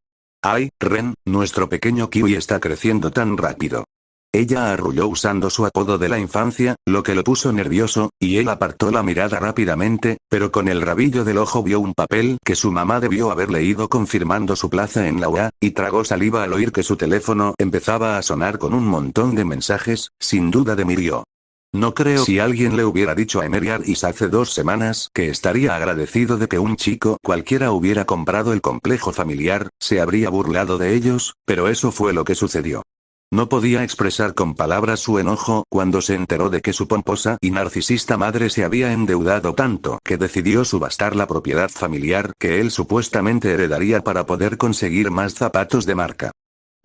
Ay, Ren, nuestro pequeño Kiwi está creciendo tan rápido. Ella arrulló usando su apodo de la infancia, lo que lo puso nervioso, y él apartó la mirada rápidamente, pero con el rabillo del ojo vio un papel que su mamá debió haber leído confirmando su plaza en la UA, y tragó saliva al oír que su teléfono empezaba a sonar con un montón de mensajes, sin duda de Mirio. No creo si alguien le hubiera dicho a Emery Aris hace 2 semanas que estaría agradecido de que un chico cualquiera hubiera comprado el complejo familiar, se habría burlado de ellos, pero eso fue lo que sucedió. No podía expresar con palabras su enojo cuando se enteró de que su pomposa y narcisista madre se había endeudado tanto que decidió subastar la propiedad familiar que él supuestamente heredaría para poder conseguir más zapatos de marca.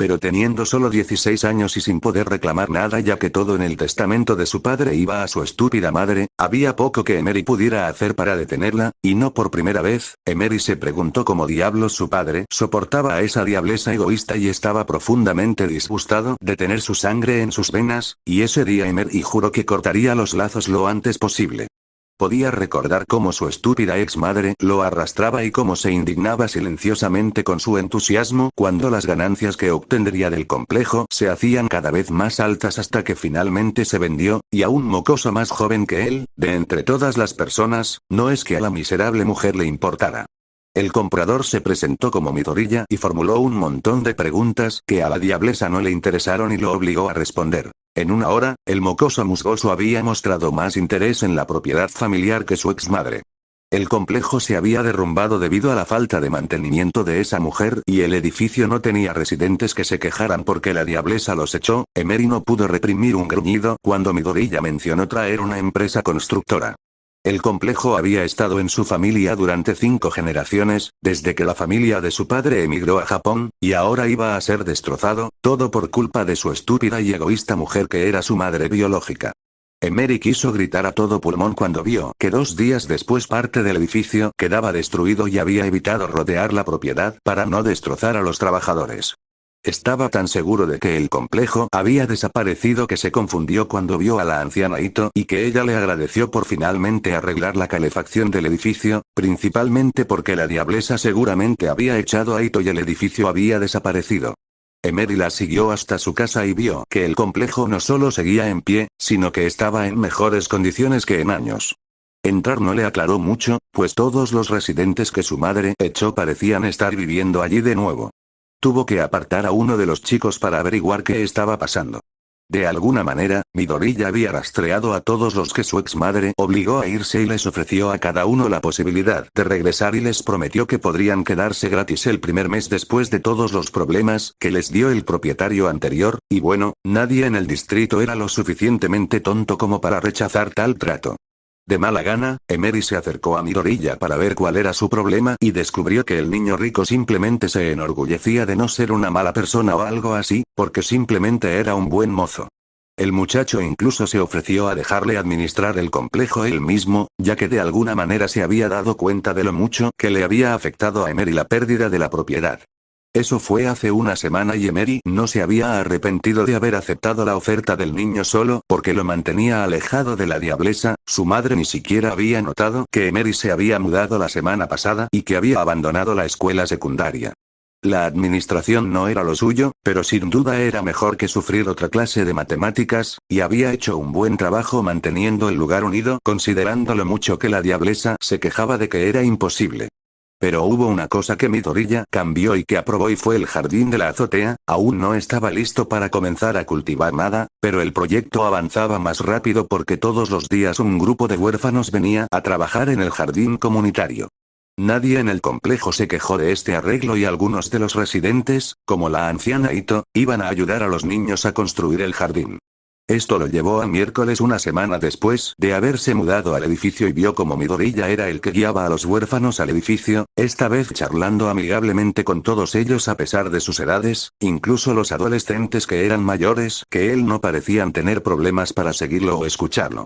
Pero teniendo solo 16 años y sin poder reclamar nada ya que todo en el testamento de su padre iba a su estúpida madre, había poco que Emery pudiera hacer para detenerla, y no por primera vez, Emery se preguntó cómo diablos su padre soportaba a esa diablesa egoísta y estaba profundamente disgustado de tener su sangre en sus venas, y ese día Emery juró que cortaría los lazos lo antes posible. Podía recordar cómo su estúpida ex madre lo arrastraba y cómo se indignaba silenciosamente con su entusiasmo cuando las ganancias que obtendría del complejo se hacían cada vez más altas hasta que finalmente se vendió, y a un mocoso más joven que él, de entre todas las personas, no es que a la miserable mujer le importara. El comprador se presentó como Midoriya y formuló un montón de preguntas que a la diablesa no le interesaron y lo obligó a responder. En una hora, el mocoso musgoso había mostrado más interés en la propiedad familiar que su exmadre. El complejo se había derrumbado debido a la falta de mantenimiento de esa mujer y el edificio no tenía residentes que se quejaran porque la diablesa los echó. Emery no pudo reprimir un gruñido cuando Midoriya mencionó traer una empresa constructora. El complejo había estado en su familia durante 5 generaciones, desde que la familia de su padre emigró a Japón, y ahora iba a ser destrozado, todo por culpa de su estúpida y egoísta mujer que era su madre biológica. Emery quiso gritar a todo pulmón cuando vio que 2 días después parte del edificio quedaba destruido y había evitado rodear la propiedad para no destrozar a los trabajadores. Estaba tan seguro de que el complejo había desaparecido que se confundió cuando vio a la anciana Ito y que ella le agradeció por finalmente arreglar la calefacción del edificio, principalmente porque la diablesa seguramente había echado a Ito y el edificio había desaparecido. Emery la siguió hasta su casa y vio que el complejo no solo seguía en pie, sino que estaba en mejores condiciones que en años. Entrar no le aclaró mucho, pues todos los residentes que su madre echó parecían estar viviendo allí de nuevo. Tuvo que apartar a uno de los chicos para averiguar qué estaba pasando. De alguna manera, Midoriya había rastreado a todos los que su ex-madre obligó a irse y les ofreció a cada uno la posibilidad de regresar y les prometió que podrían quedarse gratis el primer mes después de todos los problemas que les dio el propietario anterior, y bueno, nadie en el distrito era lo suficientemente tonto como para rechazar tal trato. De mala gana, Emery se acercó a Midoriya para ver cuál era su problema y descubrió que el niño rico simplemente se enorgullecía de no ser una mala persona o algo así, porque simplemente era un buen mozo. El muchacho incluso se ofreció a dejarle administrar el complejo él mismo, ya que de alguna manera se había dado cuenta de lo mucho que le había afectado a Emery la pérdida de la propiedad. Eso fue hace una semana y Emery no se había arrepentido de haber aceptado la oferta del niño solo porque lo mantenía alejado de la diablesa. Su madre ni siquiera había notado que Emery se había mudado la semana pasada y que había abandonado la escuela secundaria. La administración no era lo suyo, pero sin duda era mejor que sufrir otra clase de matemáticas, y había hecho un buen trabajo manteniendo el lugar unido considerando lo mucho que la diablesa se quejaba de que era imposible. Pero hubo una cosa que Midoriya cambió y que aprobó y fue el jardín de la azotea. Aún no estaba listo para comenzar a cultivar nada, pero el proyecto avanzaba más rápido porque todos los días un grupo de huérfanos venía a trabajar en el jardín comunitario. Nadie en el complejo se quejó de este arreglo y algunos de los residentes, como la anciana Ito, iban a ayudar a los niños a construir el jardín. Esto lo llevó a miércoles una semana después de haberse mudado al edificio y vio como Midoriya era el que guiaba a los huérfanos al edificio, esta vez charlando amigablemente con todos ellos a pesar de sus edades, incluso los adolescentes que eran mayores que él no parecían tener problemas para seguirlo o escucharlo.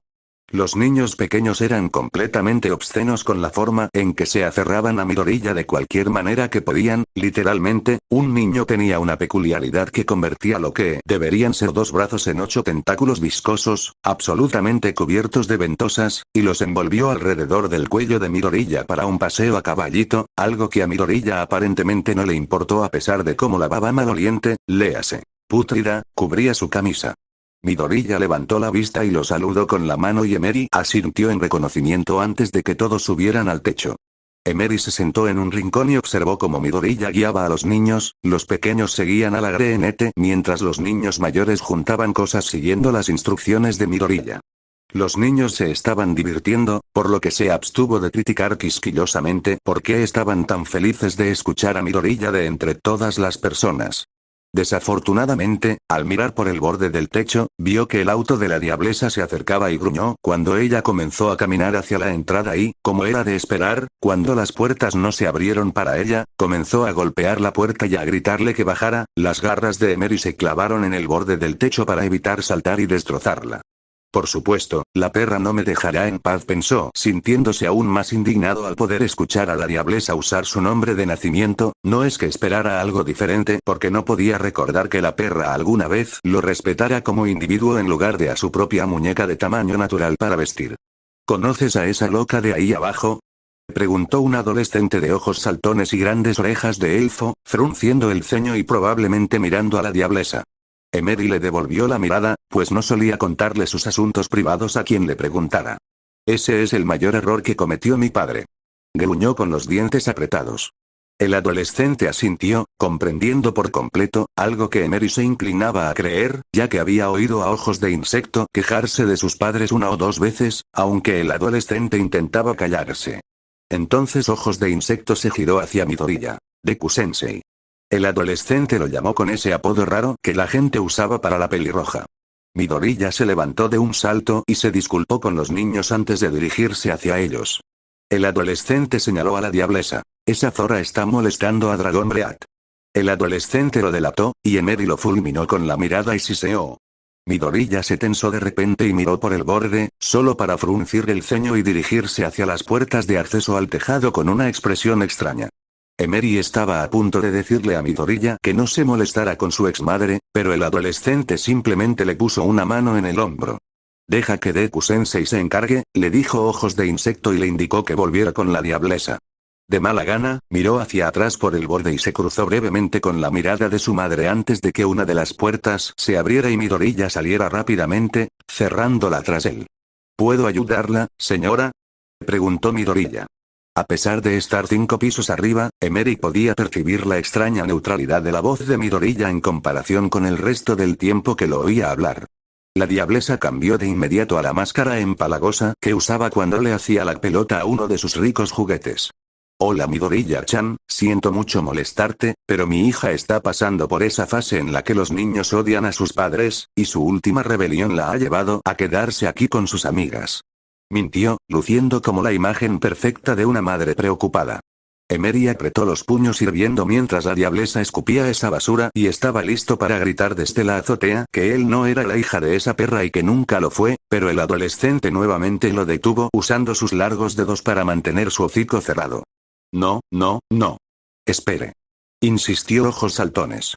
Los niños pequeños eran completamente obscenos con la forma en que se aferraban a Midoriya de cualquier manera que podían, literalmente, un niño tenía una peculiaridad que convertía lo que deberían ser 2 brazos en 8 tentáculos viscosos, absolutamente cubiertos de ventosas, y los envolvió alrededor del cuello de Midoriya para un paseo a caballito, algo que a Midoriya aparentemente no le importó a pesar de cómo la baba maloliente, léase, pútrida, cubría su camisa. Midoriya levantó la vista y lo saludó con la mano y Emery asintió en reconocimiento antes de que todos subieran al techo. Emery se sentó en un rincón y observó cómo Midoriya guiaba a los niños, los pequeños seguían a la greenete mientras los niños mayores juntaban cosas siguiendo las instrucciones de Midoriya. Los niños se estaban divirtiendo, por lo que se abstuvo de criticar quisquillosamente por qué estaban tan felices de escuchar a Midoriya de entre todas las personas. Desafortunadamente, al mirar por el borde del techo, vio que el auto de la diablesa se acercaba y gruñó cuando ella comenzó a caminar hacia la entrada y, como era de esperar, cuando las puertas no se abrieron para ella, comenzó a golpear la puerta y a gritarle que bajara. Las garras de Emery se clavaron en el borde del techo para evitar saltar y destrozarla. Por supuesto, la perra no me dejará en paz, pensó, sintiéndose aún más indignado al poder escuchar a la diablesa usar su nombre de nacimiento. No es que esperara algo diferente porque no podía recordar que la perra alguna vez lo respetara como individuo en lugar de a su propia muñeca de tamaño natural para vestir. ¿Conoces a esa loca de ahí abajo?, preguntó un adolescente de ojos saltones y grandes orejas de elfo, frunciendo el ceño y probablemente mirando a la diablesa. Emery le devolvió la mirada, pues no solía contarle sus asuntos privados a quien le preguntara. Ese es el mayor error que cometió mi padre. Gruñó con los dientes apretados. El adolescente asintió, comprendiendo por completo, algo que Emery se inclinaba a creer, ya que había oído a Ojos de Insecto quejarse de sus padres 1 o 2 veces, aunque el adolescente intentaba callarse. Entonces Ojos de Insecto se giró hacia Midoriya. Deku-sensei. El adolescente lo llamó con ese apodo raro que la gente usaba para la pelirroja. Midoriya se levantó de un salto y se disculpó con los niños antes de dirigirse hacia ellos. El adolescente señaló a la diablesa. Esa zorra está molestando a Dragon Breath. El adolescente lo delató, y Emery lo fulminó con la mirada y siseó. Midoriya se tensó de repente y miró por el borde, solo para fruncir el ceño y dirigirse hacia las puertas de acceso al tejado con una expresión extraña. Emery estaba a punto de decirle a Midoriya que no se molestara con su exmadre, pero el adolescente simplemente le puso una mano en el hombro. Deja que Deku-sensei se encargue, le dijo Ojos de Insecto y le indicó que volviera con la diablesa. De mala gana, miró hacia atrás por el borde y se cruzó brevemente con la mirada de su madre antes de que una de las puertas se abriera y Midoriya saliera rápidamente, cerrándola tras él. ¿Puedo ayudarla, señora?, preguntó Midoriya. A pesar de estar 5 pisos arriba, Emery podía percibir la extraña neutralidad de la voz de Midoriya en comparación con el resto del tiempo que lo oía hablar. La diablesa cambió de inmediato a la máscara empalagosa que usaba cuando le hacía la pelota a uno de sus ricos juguetes. Hola Midoriya-chan, siento mucho molestarte, pero mi hija está pasando por esa fase en la que los niños odian a sus padres, y su última rebelión la ha llevado a quedarse aquí con sus amigas. Mintió, luciendo como la imagen perfecta de una madre preocupada. Emery apretó los puños hirviendo mientras la diablesa escupía esa basura y estaba listo para gritar desde la azotea que él no era la hija de esa perra y que nunca lo fue, pero el adolescente nuevamente lo detuvo usando sus largos dedos para mantener su hocico cerrado. No, no, no. Espere. Insistió Ojos Saltones.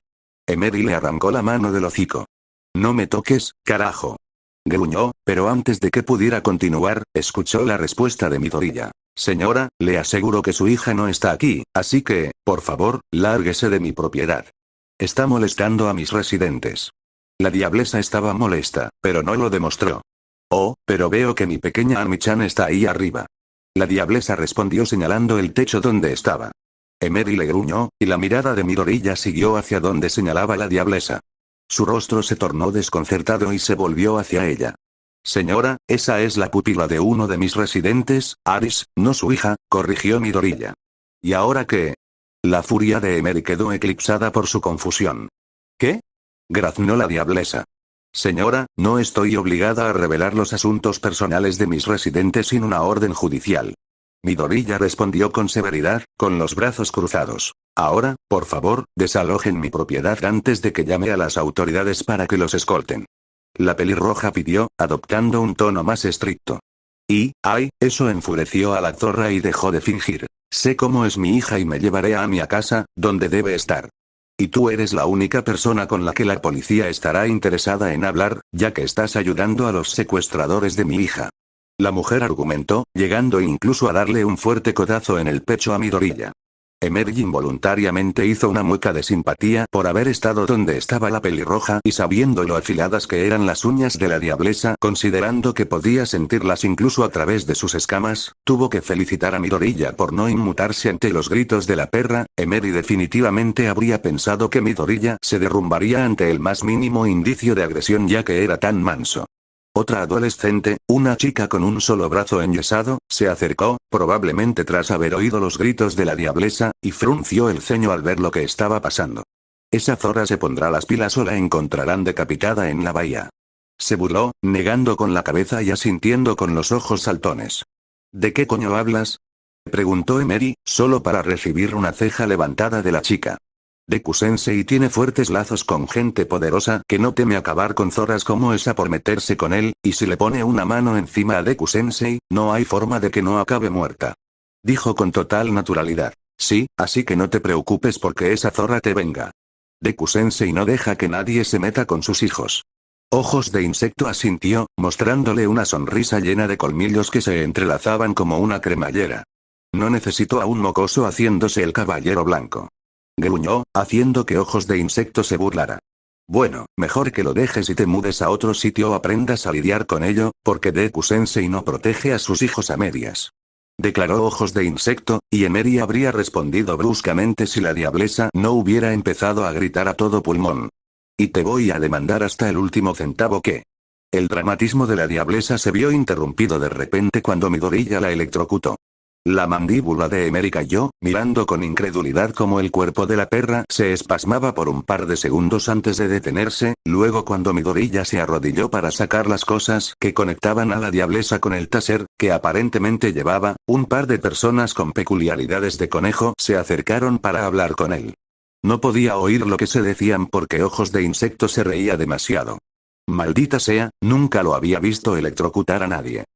Emery le arrancó la mano del hocico. No me toques, carajo. Gruñó, pero antes de que pudiera continuar, escuchó la respuesta de Midoriya. Señora, le aseguro que su hija no está aquí, así que, por favor, lárguese de mi propiedad. Está molestando a mis residentes. La diablesa estaba molesta, pero no lo demostró. Oh, pero veo que mi pequeña Ami-chan está ahí arriba. La diablesa respondió señalando el techo donde estaba. Emery le gruñó, y la mirada de Midoriya siguió hacia donde señalaba la diablesa. Su rostro se tornó desconcertado y se volvió hacia ella. Señora, esa es la pupila de uno de mis residentes, Aris, no su hija, corrigió Midoriya. ¿Y ahora qué? La furia de Emery quedó eclipsada por su confusión. ¿Qué? Graznó la diablesa. Señora, no estoy obligada a revelar los asuntos personales de mis residentes sin una orden judicial. Midoriya respondió con severidad, con los brazos cruzados. Ahora, por favor, desalojen mi propiedad antes de que llame a las autoridades para que los escolten. La pelirroja pidió, adoptando un tono más estricto. Eso enfureció a la zorra y dejó de fingir. Sé cómo es mi hija y me llevaré a mi casa, donde debe estar. Y tú eres la única persona con la que la policía estará interesada en hablar, ya que estás ayudando a los secuestradores de mi hija. La mujer argumentó, llegando incluso a darle un fuerte codazo en el pecho a Midoriya. Emery involuntariamente hizo una mueca de simpatía por haber estado donde estaba la pelirroja y sabiendo lo afiladas que eran las uñas de la diablesa, considerando que podía sentirlas incluso a través de sus escamas, tuvo que felicitar a Midoriya por no inmutarse ante los gritos de la perra. Emery definitivamente habría pensado que Midoriya se derrumbaría ante el más mínimo indicio de agresión ya que era tan manso. Otra adolescente, una chica con un solo brazo enyesado, se acercó, probablemente tras haber oído los gritos de la diablesa, y frunció el ceño al ver lo que estaba pasando. Esa zorra se pondrá las pilas o la encontrarán decapitada en la bahía. Se burló, negando con la cabeza y asintiendo con los ojos saltones. ¿De qué coño hablas?, preguntó Emery, solo para recibir una ceja levantada de la chica. Deku-sensei tiene fuertes lazos con gente poderosa que no teme acabar con zorras como esa por meterse con él, y si le pone una mano encima a Deku-sensei, no hay forma de que no acabe muerta. Dijo con total naturalidad. Sí, así que no te preocupes porque esa zorra te venga. Deku-sensei no deja que nadie se meta con sus hijos. Ojos de Insecto asintió, mostrándole una sonrisa llena de colmillos que se entrelazaban como una cremallera. No necesito a un mocoso haciéndose el caballero blanco. Gruñó, haciendo que Ojos de Insecto se burlara. Bueno, mejor que lo dejes y te mudes a otro sitio o aprendas a lidiar con ello, porque Deku-sensei no protege a sus hijos a medias. Declaró Ojos de Insecto, y Emery habría respondido bruscamente si la diablesa no hubiera empezado a gritar a todo pulmón. Y te voy a demandar hasta el último centavo que... El dramatismo de la diablesa se vio interrumpido de repente cuando Midoriya la electrocutó. La mandíbula de Emery cayó, mirando con incredulidad cómo el cuerpo de la perra se espasmaba por un par de segundos antes de detenerse, luego cuando Midoriya se arrodilló para sacar las cosas que conectaban a la diablesa con el taser, que aparentemente llevaba, un par de personas con peculiaridades de conejo se acercaron para hablar con él. No podía oír lo que se decían porque Ojos de Insecto se reía demasiado. Maldita sea, nunca lo había visto electrocutar a nadie.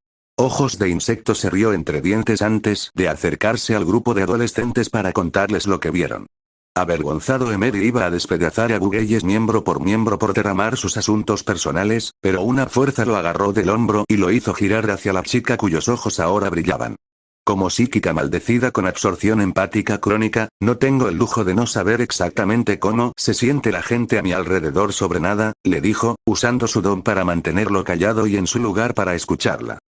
Ojos de Insecto se rió entre dientes antes de acercarse al grupo de adolescentes para contarles lo que vieron. Avergonzado Emery iba a despedazar a Bugueyes miembro por derramar sus asuntos personales, pero una fuerza lo agarró del hombro y lo hizo girar hacia la chica cuyos ojos ahora brillaban. Como psíquica maldecida con absorción empática crónica, no tengo el lujo de no saber exactamente cómo se siente la gente a mi alrededor sobre nada, le dijo, usando su don para mantenerlo callado y en su lugar para escucharla.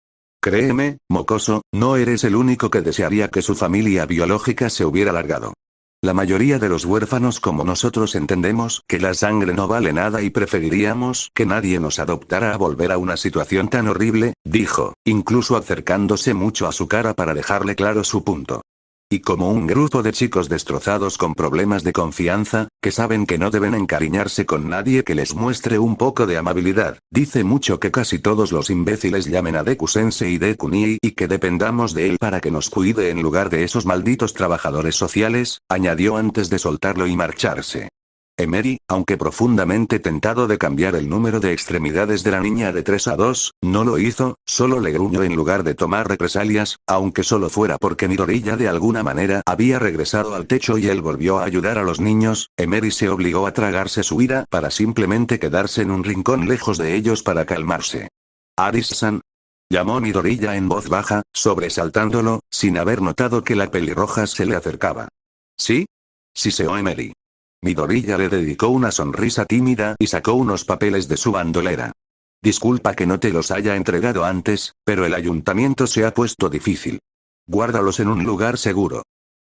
Créeme, mocoso, no eres el único que desearía que su familia biológica se hubiera largado. La mayoría de los huérfanos como nosotros entendemos que la sangre no vale nada y preferiríamos que nadie nos adoptara a volver a una situación tan horrible, dijo, incluso acercándose mucho a su cara para dejarle claro su punto. Y como un grupo de chicos destrozados con problemas de confianza, que saben que no deben encariñarse con nadie que les muestre un poco de amabilidad, dice mucho que casi todos los imbéciles llamen a Deku-sensei y Deku-nii y que dependamos de él para que nos cuide en lugar de esos malditos trabajadores sociales, añadió antes de soltarlo y marcharse. Emery, aunque profundamente tentado de cambiar el número de extremidades de la niña de 3 a 2, no lo hizo, solo le gruñó en lugar de tomar represalias, aunque solo fuera porque Midoriya de alguna manera había regresado al techo y él volvió a ayudar a los niños. Emery se obligó a tragarse su ira para simplemente quedarse en un rincón lejos de ellos para calmarse. Aris-san, llamó Midoriya en voz baja, sobresaltándolo, sin haber notado que la pelirroja se le acercaba. ¿Sí? Siseó Emery. Midoriya le dedicó una sonrisa tímida y sacó unos papeles de su bandolera. Disculpa que no te los haya entregado antes, pero el ayuntamiento se ha puesto difícil. Guárdalos en un lugar seguro.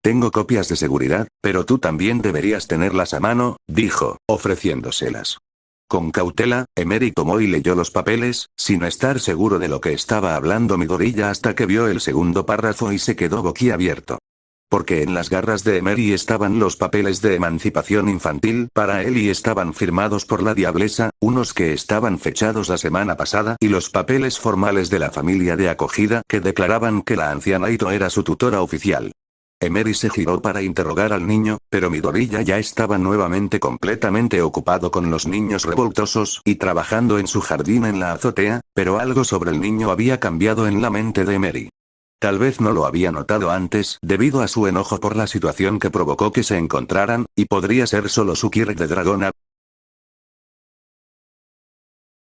Tengo copias de seguridad, pero tú también deberías tenerlas a mano, dijo, ofreciéndoselas. Con cautela, Emery tomó y leyó los papeles, sin estar seguro de lo que estaba hablando Midoriya hasta que vio el segundo párrafo y se quedó boquiabierto. Porque en las garras de Emery estaban los papeles de emancipación infantil para él y estaban firmados por la diablesa, unos que estaban fechados la semana pasada y los papeles formales de la familia de acogida que declaraban que la anciana Ito era su tutora oficial. Emery se giró para interrogar al niño, pero Midoriya ya estaba nuevamente completamente ocupado con los niños revoltosos y trabajando en su jardín en la azotea, pero algo sobre el niño había cambiado en la mente de Emery. Tal vez no lo había notado antes debido a su enojo por la situación que provocó que se encontraran, y podría ser solo su Kirk de Dragon Up,